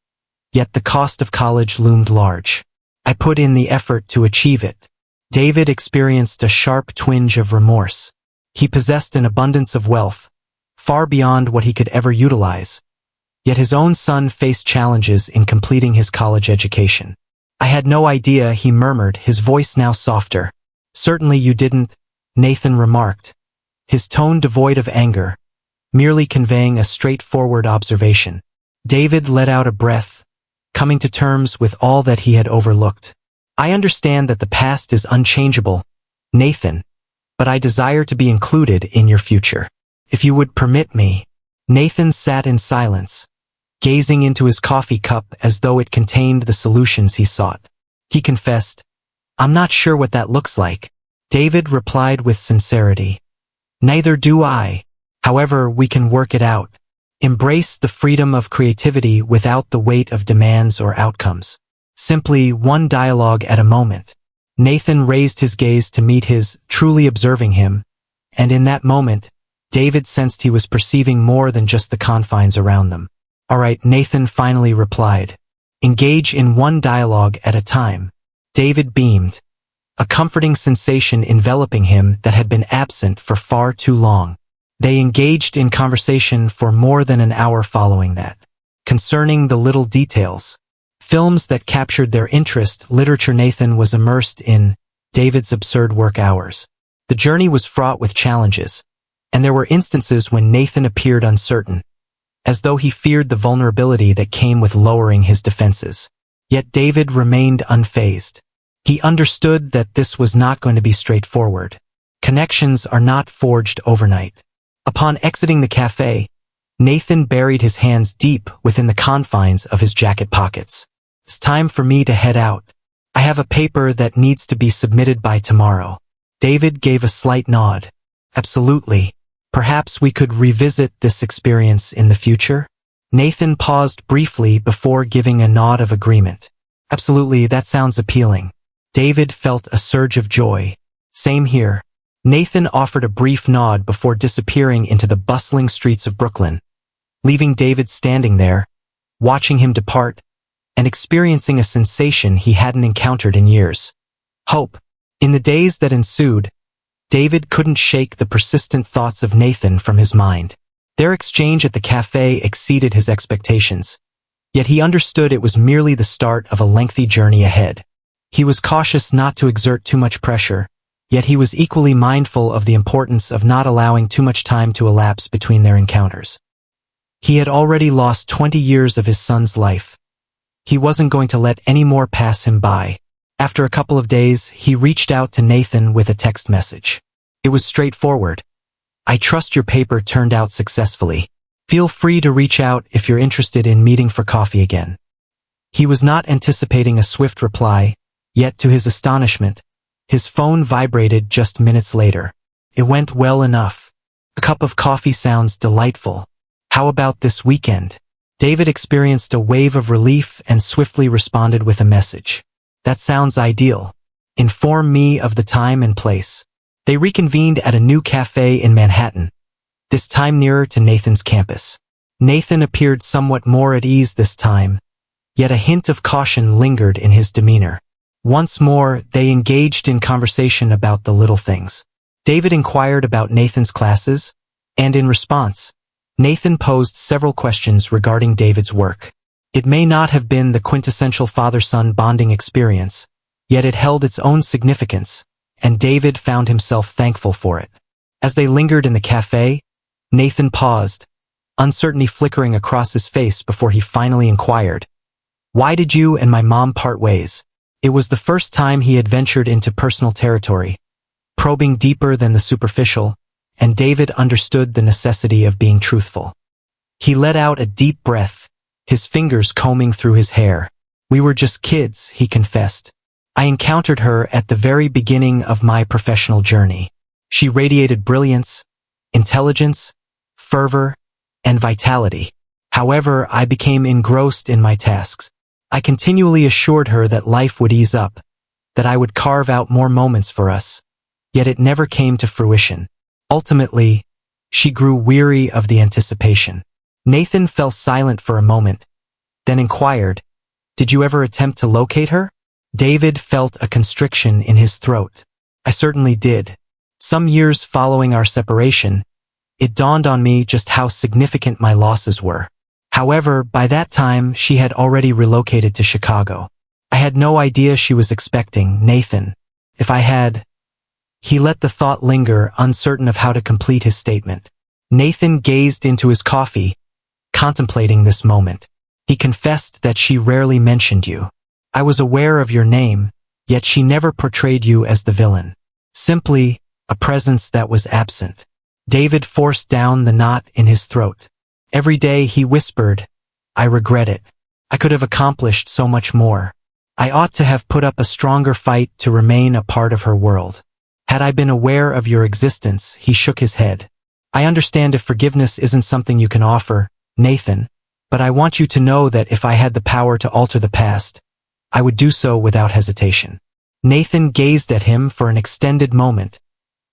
yet the cost of college loomed large. I put in the effort to achieve it." David experienced a sharp twinge of remorse. He possessed an abundance of wealth, far beyond what he could ever utilize. Yet his own son faced challenges in completing his college education. "I had no idea," he murmured, his voice now softer. "Certainly you didn't," Nathan remarked, his tone devoid of anger, merely conveying a straightforward observation. David let out a breath, coming to terms with all that he had overlooked. "I understand that the past is unchangeable, Nathan, but I desire to be included in your future. If you would permit me." Nathan sat in silence, gazing into his coffee cup as though it contained the solutions he sought. He confessed, "I'm not sure what that looks like." David replied with sincerity, "Neither do I. However, we can work it out. Embrace the freedom of creativity without the weight of demands or outcomes. Simply one dialogue at a moment." Nathan raised his gaze to meet his, truly observing him, and in that moment, David sensed he was perceiving more than just the confines around them. "All right," Nathan finally replied. "Engage in one dialogue at a time." David beamed, a comforting sensation enveloping him that had been absent for far too long. They engaged in conversation for more than an hour following that, concerning the little details. Films that captured their interest, literature. Nathan was immersed in David's absurd work hours. The journey was fraught with challenges, and there were instances when Nathan appeared uncertain, as though he feared the vulnerability that came with lowering his defenses. Yet David remained unfazed. He understood that this was not going to be straightforward. Connections are not forged overnight. Upon exiting the cafe, Nathan buried his hands deep within the confines of his jacket pockets. "It's time for me to head out. I have a paper that needs to be submitted by tomorrow." David gave a slight nod. "Absolutely. Perhaps we could revisit this experience in the future?" Nathan paused briefly before giving a nod of agreement. "Absolutely, that sounds appealing." David felt a surge of joy. "Same here." Nathan offered a brief nod before disappearing into the bustling streets of Brooklyn, leaving David standing there, watching him depart, and experiencing a sensation he hadn't encountered in years. Hope. In the days that ensued, David couldn't shake the persistent thoughts of Nathan from his mind. Their exchange at the cafe exceeded his expectations, yet he understood it was merely the start of a lengthy journey ahead. He was cautious not to exert too much pressure, yet he was equally mindful of the importance of not allowing too much time to elapse between their encounters. He had already lost 20 years of his son's life. He wasn't going to let any more pass him by. After a couple of days, he reached out to Nathan with a text message. It was straightforward. I trust your paper turned out successfully. Feel free to reach out if you're interested in meeting for coffee again. He was not anticipating a swift reply, yet to his astonishment, his phone vibrated just minutes later. It went well enough. A cup of coffee sounds delightful. How about this weekend? David experienced a wave of relief and swiftly responded with a message. That sounds ideal. Inform me of the time and place. They reconvened at a new cafe in Manhattan, this time nearer to Nathan's campus. Nathan appeared somewhat more at ease this time, yet a hint of caution lingered in his demeanor. Once more, they engaged in conversation about the little things. David inquired about Nathan's classes, and in response, Nathan posed several questions regarding David's work. It may not have been the quintessential father-son bonding experience, yet it held its own significance, and David found himself thankful for it. As they lingered in the cafe, Nathan paused, uncertainty flickering across his face before he finally inquired, "Why did you and my mom part ways?" It was the first time he had ventured into personal territory, probing deeper than the superficial, and David understood the necessity of being truthful. He let out a deep breath, his fingers combing through his hair. "We were just kids," he confessed. "I encountered her at the very beginning of my professional journey. She radiated brilliance, intelligence, fervor, and vitality. However, I became engrossed in my tasks. I continually assured her that life would ease up, that I would carve out more moments for us. Yet it never came to fruition. Ultimately, she grew weary of the anticipation." Nathan fell silent for a moment, then inquired, "Did you ever attempt to locate her?" David felt a constriction in his throat. "I certainly did. Some years following our separation, it dawned on me just how significant my losses were. However, by that time, she had already relocated to Chicago. I had no idea she was expecting, Nathan. If I had—" He let the thought linger, uncertain of how to complete his statement. Nathan gazed into his coffee, contemplating this moment. He confessed that she rarely mentioned you. "I was aware of your name, yet she never portrayed you as the villain. Simply, a presence that was absent." David forced down the knot in his throat. Every day he whispered, "I regret it. I could have accomplished so much more. I ought to have put up a stronger fight to remain a part of her world. Had I been aware of your existence," he shook his head. "I understand if forgiveness isn't something you can offer, Nathan, but I want you to know that if I had the power to alter the past, I would do so without hesitation." Nathan gazed at him for an extended moment,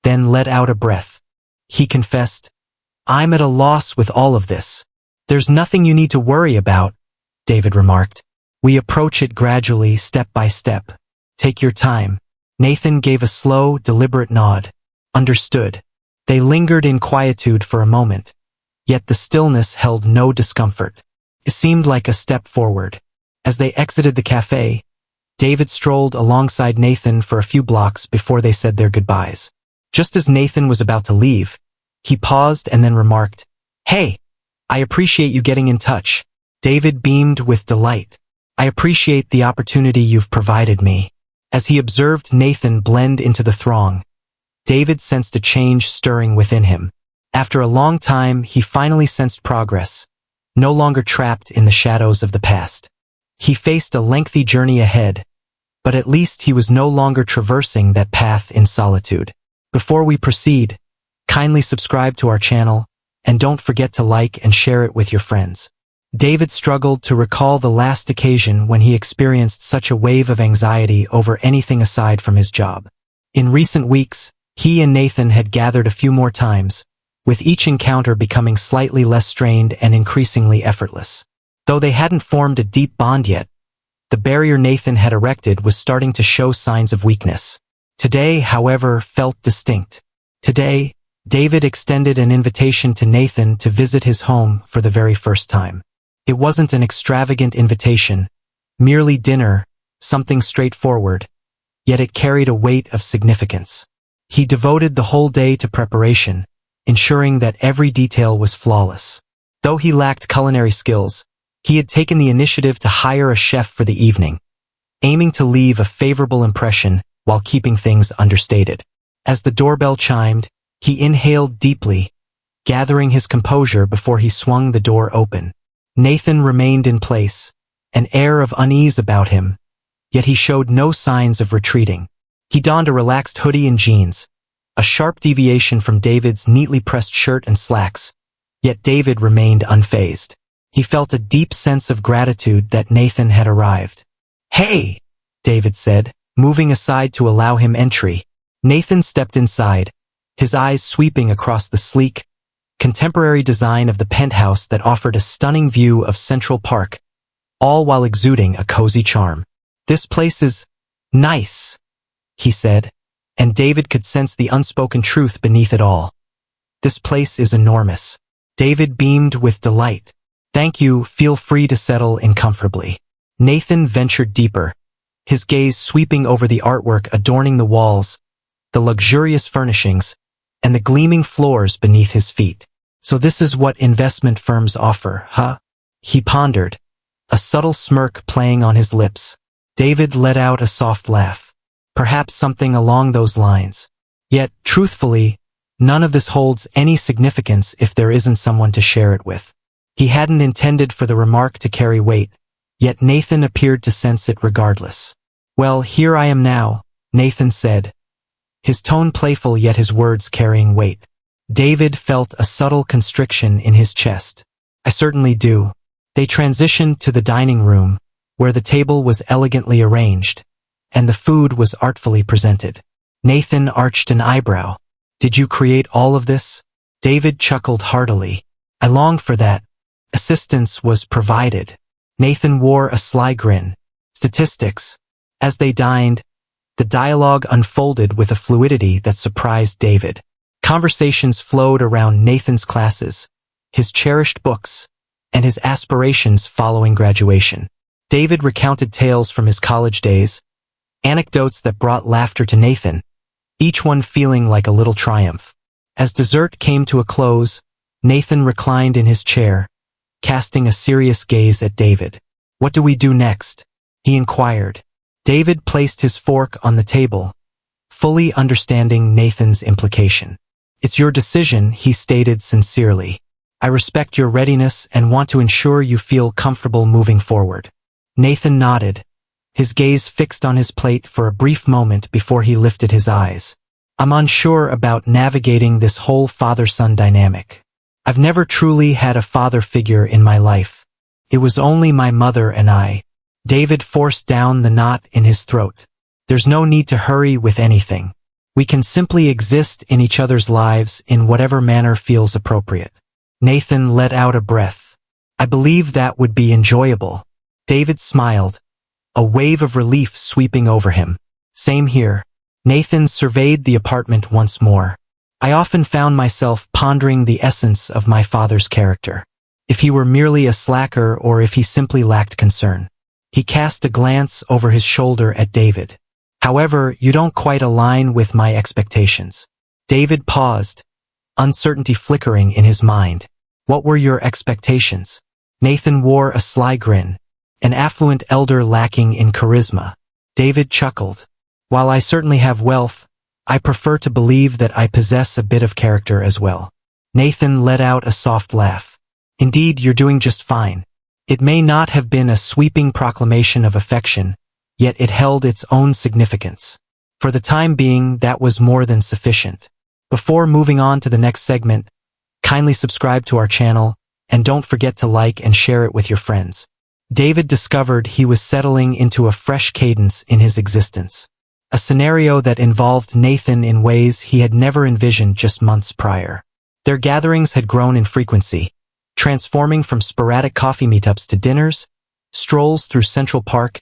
then let out a breath. He confessed, "I'm at a loss with all of this." "There's nothing you need to worry about," David remarked. "We approach it gradually, step by step. Take your time." Nathan gave a slow, deliberate nod. "Understood." They lingered in quietude for a moment, yet the stillness held no discomfort. It seemed like a step forward. As they exited the cafe, David strolled alongside Nathan for a few blocks before they said their goodbyes. Just as Nathan was about to leave, he paused and then remarked, "Hey, I appreciate you getting in touch." David beamed with delight. "I appreciate the opportunity you've provided me." As he observed Nathan blend into the throng, David sensed a change stirring within him. After a long time, he finally sensed progress, no longer trapped in the shadows of the past. He faced a lengthy journey ahead, but at least he was no longer traversing that path in solitude. Before we proceed, kindly subscribe to our channel, and don't forget to like and share it with your friends. David struggled to recall the last occasion when he experienced such a wave of anxiety over anything aside from his job. In recent weeks, he and Nathan had gathered a few more times, with each encounter becoming slightly less strained and increasingly effortless. Though they hadn't formed a deep bond yet, the barrier Nathan had erected was starting to show signs of weakness. Today, however, felt distinct. Today, David extended an invitation to Nathan to visit his home for the very first time. It wasn't an extravagant invitation, merely dinner, something straightforward, yet it carried a weight of significance. He devoted the whole day to preparation, ensuring that every detail was flawless. Though he lacked culinary skills, he had taken the initiative to hire a chef for the evening. aiming to leave a favorable impression while keeping things understated. As the doorbell chimed, he inhaled deeply, gathering his composure before he swung the door open. Nathan remained in place, an air of unease about him, yet he showed no signs of retreating. He donned a relaxed hoodie and jeans, a sharp deviation from David's neatly pressed shirt and slacks, yet David remained unfazed. He felt a deep sense of gratitude that Nathan had arrived. "Hey," David said, moving aside to allow him entry. Nathan stepped inside, his eyes sweeping across the sleek, contemporary design of the penthouse that offered a stunning view of Central Park, all while exuding a cozy charm. "This place is nice," he said, and David could sense the unspoken truth beneath it all. "This place is enormous." David beamed with delight. "Thank you, feel free to settle in comfortably." Nathan ventured deeper, his gaze sweeping over the artwork adorning the walls, the luxurious furnishings, and the gleaming floors beneath his feet. "So this is what investment firms offer, huh?" he pondered, a subtle smirk playing on his lips. David let out a soft laugh. "Perhaps something along those lines. Yet, truthfully, none of this holds any significance if there isn't someone to share it with." He hadn't intended for the remark to carry weight, yet Nathan appeared to sense it regardless. "Well, here I am now," Nathan said, his tone playful yet his words carrying weight. David felt a subtle constriction in his chest. "I certainly do." They transitioned to the dining room, where the table was elegantly arranged, and the food was artfully presented. Nathan arched an eyebrow. "Did you create all of this?" David chuckled heartily. "I longed for that. Assistance was provided." Nathan wore a sly grin. "Statistics." As they dined, the dialogue unfolded with a fluidity that surprised David. Conversations flowed around Nathan's classes, his cherished books, and his aspirations following graduation. David recounted tales from his college days, anecdotes that brought laughter to Nathan, each one feeling like a little triumph. As dessert came to a close, Nathan reclined in his chair, casting a serious gaze at David. "What do we do next?" he inquired. David placed his fork on the table, fully understanding Nathan's implication. "It's your decision," he stated sincerely. "I respect your readiness and want to ensure you feel comfortable moving forward." Nathan nodded, his gaze fixed on his plate for a brief moment before he lifted his eyes. "I'm unsure about navigating this whole father-son dynamic. I've never truly had a father figure in my life. It was only my mother and I." David forced down the knot in his throat. "There's no need to hurry with anything. We can simply exist in each other's lives in whatever manner feels appropriate." Nathan let out a breath. "I believe that would be enjoyable." David smiled, a wave of relief sweeping over him. "Same here." Nathan surveyed the apartment once more. "I often found myself pondering the essence of my father's character. If he were merely a slacker or if he simply lacked concern." He cast a glance over his shoulder at David. "However, you don't quite align with my expectations." David paused, uncertainty flickering in his mind. "What were your expectations?" Nathan wore a sly grin, an affluent elder lacking in charisma. David chuckled. "While I certainly have wealth, I prefer to believe that I possess a bit of character as well." Nathan let out a soft laugh. "Indeed, you're doing just fine." It may not have been a sweeping proclamation of affection, yet it held its own significance. For the time being, that was more than sufficient. Before moving on to the next segment, kindly subscribe to our channel, and don't forget to like and share it with your friends. David discovered he was settling into a fresh cadence in his existence, a scenario that involved Nathan in ways he had never envisioned just months prior. Their gatherings had grown in frequency, transforming from sporadic coffee meetups to dinners, strolls through Central Park,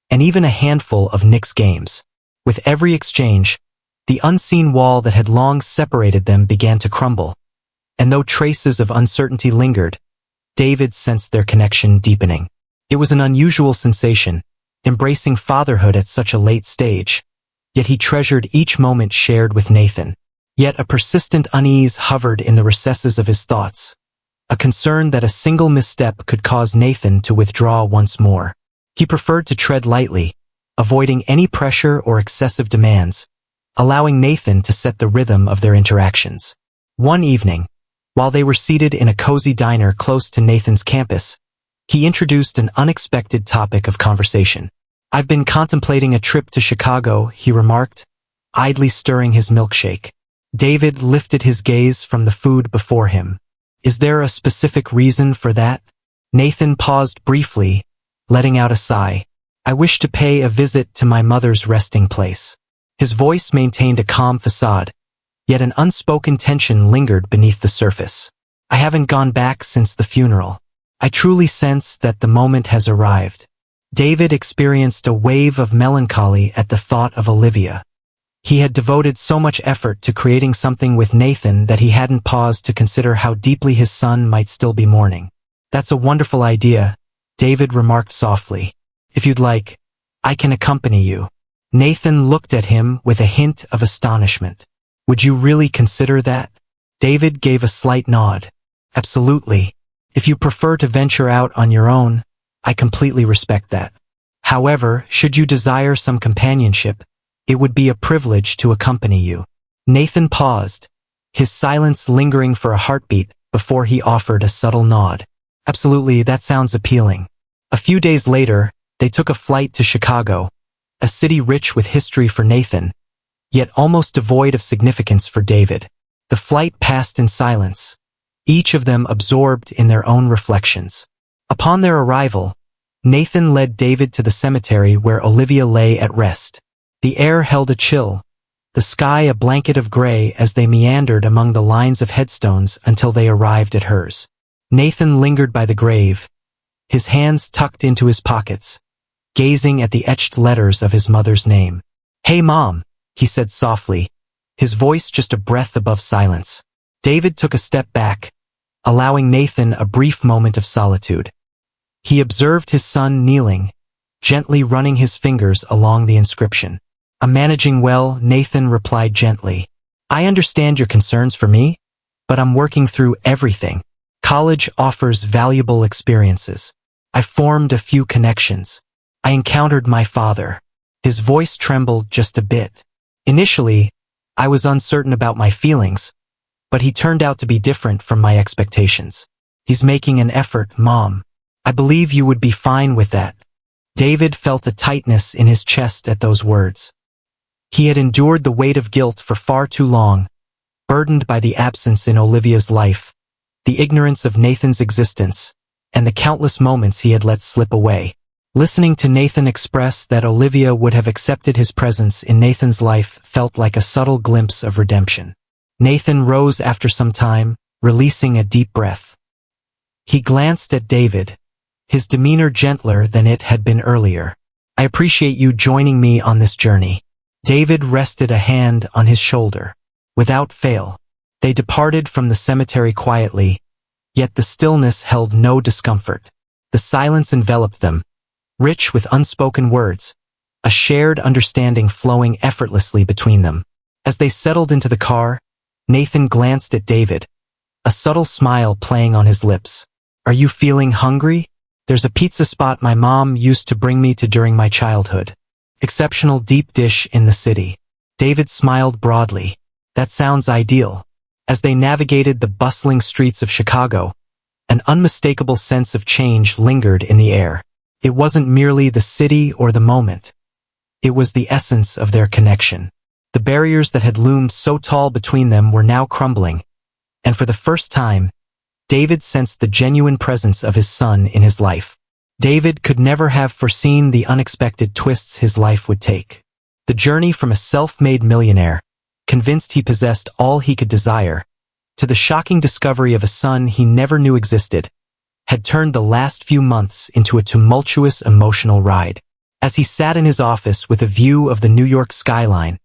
and even a handful of Knicks games. With every exchange, the unseen wall that had long separated them began to crumble, and though traces of uncertainty lingered, David sensed their connection deepening. It was an unusual sensation, embracing fatherhood at such a late stage, yet he treasured each moment shared with Nathan. Yet a persistent unease hovered in the recesses of his thoughts, a concern that a single misstep could cause Nathan to withdraw once more. He preferred to tread lightly, avoiding any pressure or excessive demands, allowing Nathan to set the rhythm of their interactions. One evening, while they were seated in a cozy diner close to Nathan's campus, he introduced an unexpected topic of conversation. "I've been contemplating a trip to Chicago," he remarked, idly stirring his milkshake. David lifted his gaze from the food before him. "Is there a specific reason for that?" Nathan paused briefly, letting out a sigh. "I wish to pay a visit to my mother's resting place." His voice maintained a calm facade, yet an unspoken tension lingered beneath the surface. "I haven't gone back since the funeral. I truly sense that the moment has arrived." David experienced a wave of melancholy at the thought of Olivia. He had devoted so much effort to creating something with Nathan that he hadn't paused to consider how deeply his son might still be mourning. "That's a wonderful idea," David remarked softly. "If you'd like, I can accompany you." Nathan looked at him with a hint of astonishment. "Would you really consider that?" David gave a slight nod. "Absolutely. If you prefer to venture out on your own, I completely respect that. However, should you desire some companionship, it would be a privilege to accompany you." Nathan paused, his silence lingering for a heartbeat before he offered a subtle nod. "Absolutely, that sounds appealing." A few days later, they took a flight to Chicago, a city rich with history for Nathan, yet almost devoid of significance for David. The flight passed in silence, each of them absorbed in their own reflections. Upon their arrival, Nathan led David to the cemetery where Olivia lay at rest. The air held a chill, the sky a blanket of gray as they meandered among the lines of headstones until they arrived at hers. Nathan lingered by the grave, his hands tucked into his pockets, gazing at the etched letters of his mother's name. "Hey, Mom," he said softly, his voice just a breath above silence. David took a step back, allowing Nathan a brief moment of solitude. He observed his son kneeling, gently running his fingers along the inscription. "I'm managing well," Nathan replied gently. "I understand your concerns for me, but I'm working through everything. College offers valuable experiences. I formed a few connections. I encountered my father." His voice trembled just a bit. "Initially, I was uncertain about my feelings, but he turned out to be different from my expectations. He's making an effort, Mom. I believe you would be fine with that." David felt a tightness in his chest at those words. He had endured the weight of guilt for far too long, burdened by the absence in Olivia's life, the ignorance of Nathan's existence, and the countless moments he had let slip away. Listening to Nathan express that Olivia would have accepted his presence in Nathan's life felt like a subtle glimpse of redemption. Nathan rose after some time, releasing a deep breath. He glanced at David, his demeanor gentler than it had been earlier. "I appreciate you joining me on this journey." David rested a hand on his shoulder. Without fail, they departed from the cemetery quietly, yet the stillness held no discomfort. The silence enveloped them, rich with unspoken words, a shared understanding flowing effortlessly between them. As they settled into the car, Nathan glanced at David, a subtle smile playing on his lips. "Are you feeling hungry? There's a pizza spot my mom used to bring me to during my childhood. Exceptional deep dish in the city." David smiled broadly. "That sounds ideal." As they navigated the bustling streets of Chicago, an unmistakable sense of change lingered in the air. It wasn't merely the city or the moment. It was the essence of their connection. The barriers that had loomed so tall between them were now crumbling, and for the first time, David sensed the genuine presence of his son in his life. David could never have foreseen the unexpected twists his life would take. The journey from a self-made millionaire, convinced he possessed all he could desire, to the shocking discovery of a son he never knew existed, had turned the last few months into a tumultuous emotional ride. As he sat in his office with a view of the New York skyline,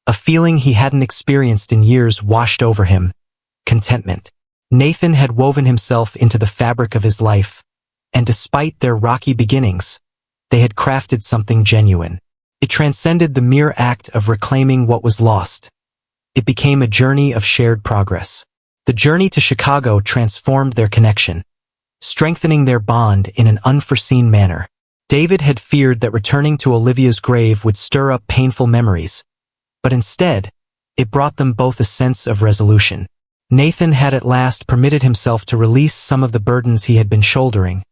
a feeling he hadn't experienced in years washed over him: contentment. Nathan had woven himself into the fabric of his life, and despite their rocky beginnings, they had crafted something genuine. It transcended the mere act of reclaiming what was lost. It became a journey of shared progress. The journey to Chicago transformed their connection, strengthening their bond in an unforeseen manner. David had feared that returning to Olivia's grave would stir up painful memories, but instead, it brought them both a sense of resolution. Nathan had at last permitted himself to release some of the burdens he had been shouldering,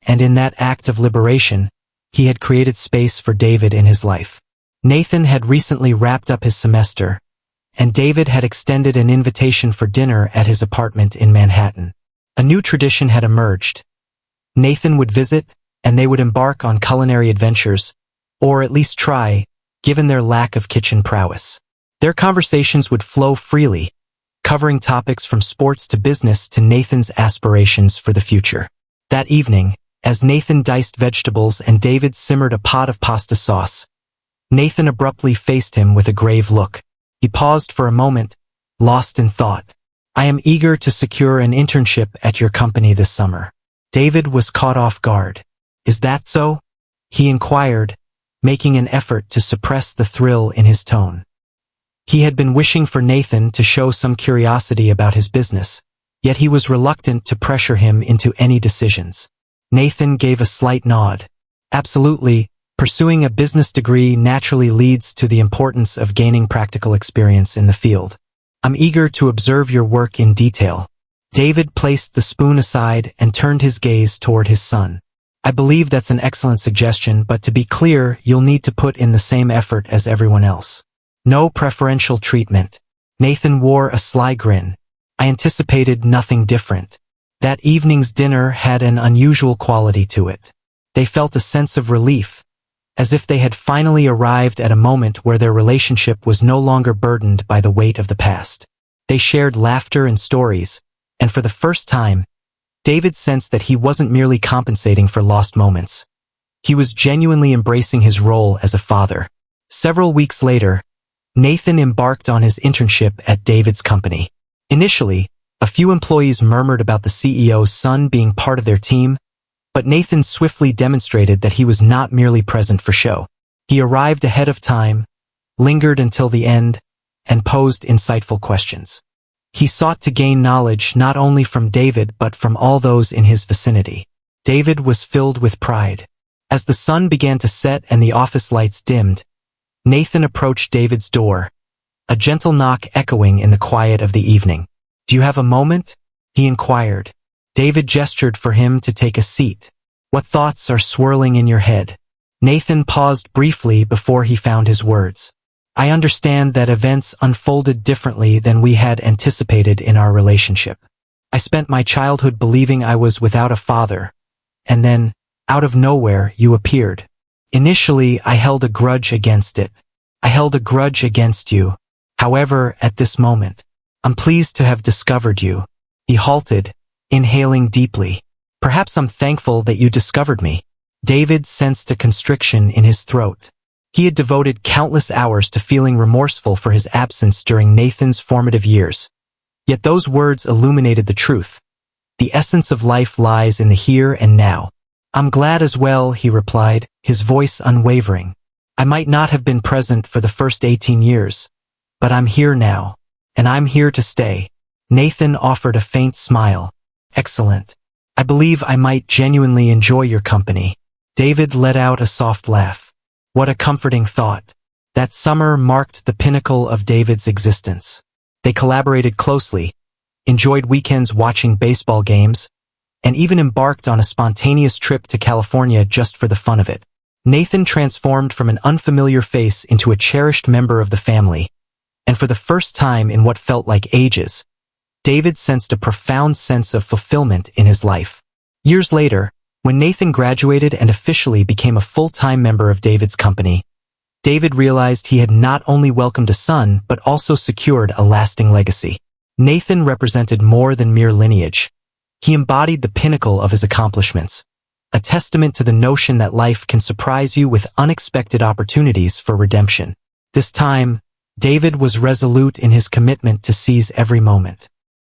and in that act of liberation, he had created space for David in his life. Nathan had recently wrapped up his semester, and David had extended an invitation for dinner at his apartment in Manhattan. A new tradition had emerged. Nathan would visit, and they would embark on culinary adventures, or at least try, given their lack of kitchen prowess. Their conversations would flow freely, covering topics from sports to business to Nathan's aspirations for the future. That evening, as Nathan diced vegetables and David simmered a pot of pasta sauce, Nathan abruptly faced him with a grave look. He paused for a moment, lost in thought. "I am eager to secure an internship at your company this summer." David was caught off guard. "Is that so?" he inquired, making an effort to suppress the thrill in his tone. He had been wishing for Nathan to show some curiosity about his business, yet he was reluctant to pressure him into any decisions. Nathan gave a slight nod. "Absolutely, pursuing a business degree naturally leads to the importance of gaining practical experience in the field. I'm eager to observe your work in detail." David placed the spoon aside and turned his gaze toward his son. "I believe that's an excellent suggestion, but to be clear, you'll need to put in the same effort as everyone else. No preferential treatment." Nathan wore a sly grin. "I anticipated nothing different." That evening's dinner had an unusual quality to it. They felt a sense of relief, as if they had finally arrived at a moment where their relationship was no longer burdened by the weight of the past. They shared laughter and stories, and for the first time, David sensed that he wasn't merely compensating for lost moments. He was genuinely embracing his role as a father. Several weeks later, Nathan embarked on his internship at David's company. Initially, a few employees murmured about the CEO's son being part of their team, but Nathan swiftly demonstrated that he was not merely present for show. He arrived ahead of time, lingered until the end, and posed insightful questions. He sought to gain knowledge not only from David but from all those in his vicinity. David was filled with pride. As the sun began to set and the office lights dimmed, Nathan approached David's door, a gentle knock echoing in the quiet of the evening. "Do you have a moment?" he inquired. David gestured for him to take a seat. "What thoughts are swirling in your head?" Nathan paused briefly before he found his words. "I understand that events unfolded differently than we had anticipated in our relationship. I spent my childhood believing I was without a father, and then, out of nowhere, you appeared. Initially, I held a grudge against it. I held a grudge against you. However, at this moment, I'm pleased to have discovered you." He halted, inhaling deeply. "Perhaps I'm thankful that you discovered me." David sensed a constriction in his throat. He had devoted countless hours to feeling remorseful for his absence during Nathan's formative years. Yet those words illuminated the truth. The essence of life lies in the here and now. "I'm glad as well," he replied, his voice unwavering. "I might not have been present for the first 18 years, but I'm here now, and I'm here to stay." Nathan offered a faint smile. "Excellent. I believe I might genuinely enjoy your company." David let out a soft laugh. What a comforting thought. That summer marked the pinnacle of David's existence. They collaborated closely, enjoyed weekends watching baseball games, and even embarked on a spontaneous trip to California just for the fun of it. Nathan transformed from an unfamiliar face into a cherished member of the family, and for the first time in what felt like ages, David sensed a profound sense of fulfillment in his life. Years later, when Nathan graduated and officially became a full-time member of David's company, David realized he had not only welcomed a son but also secured a lasting legacy. Nathan represented more than mere lineage. He embodied the pinnacle of his accomplishments, a testament to the notion that life can surprise you with unexpected opportunities for redemption. This time, David was resolute in his commitment to seize every moment.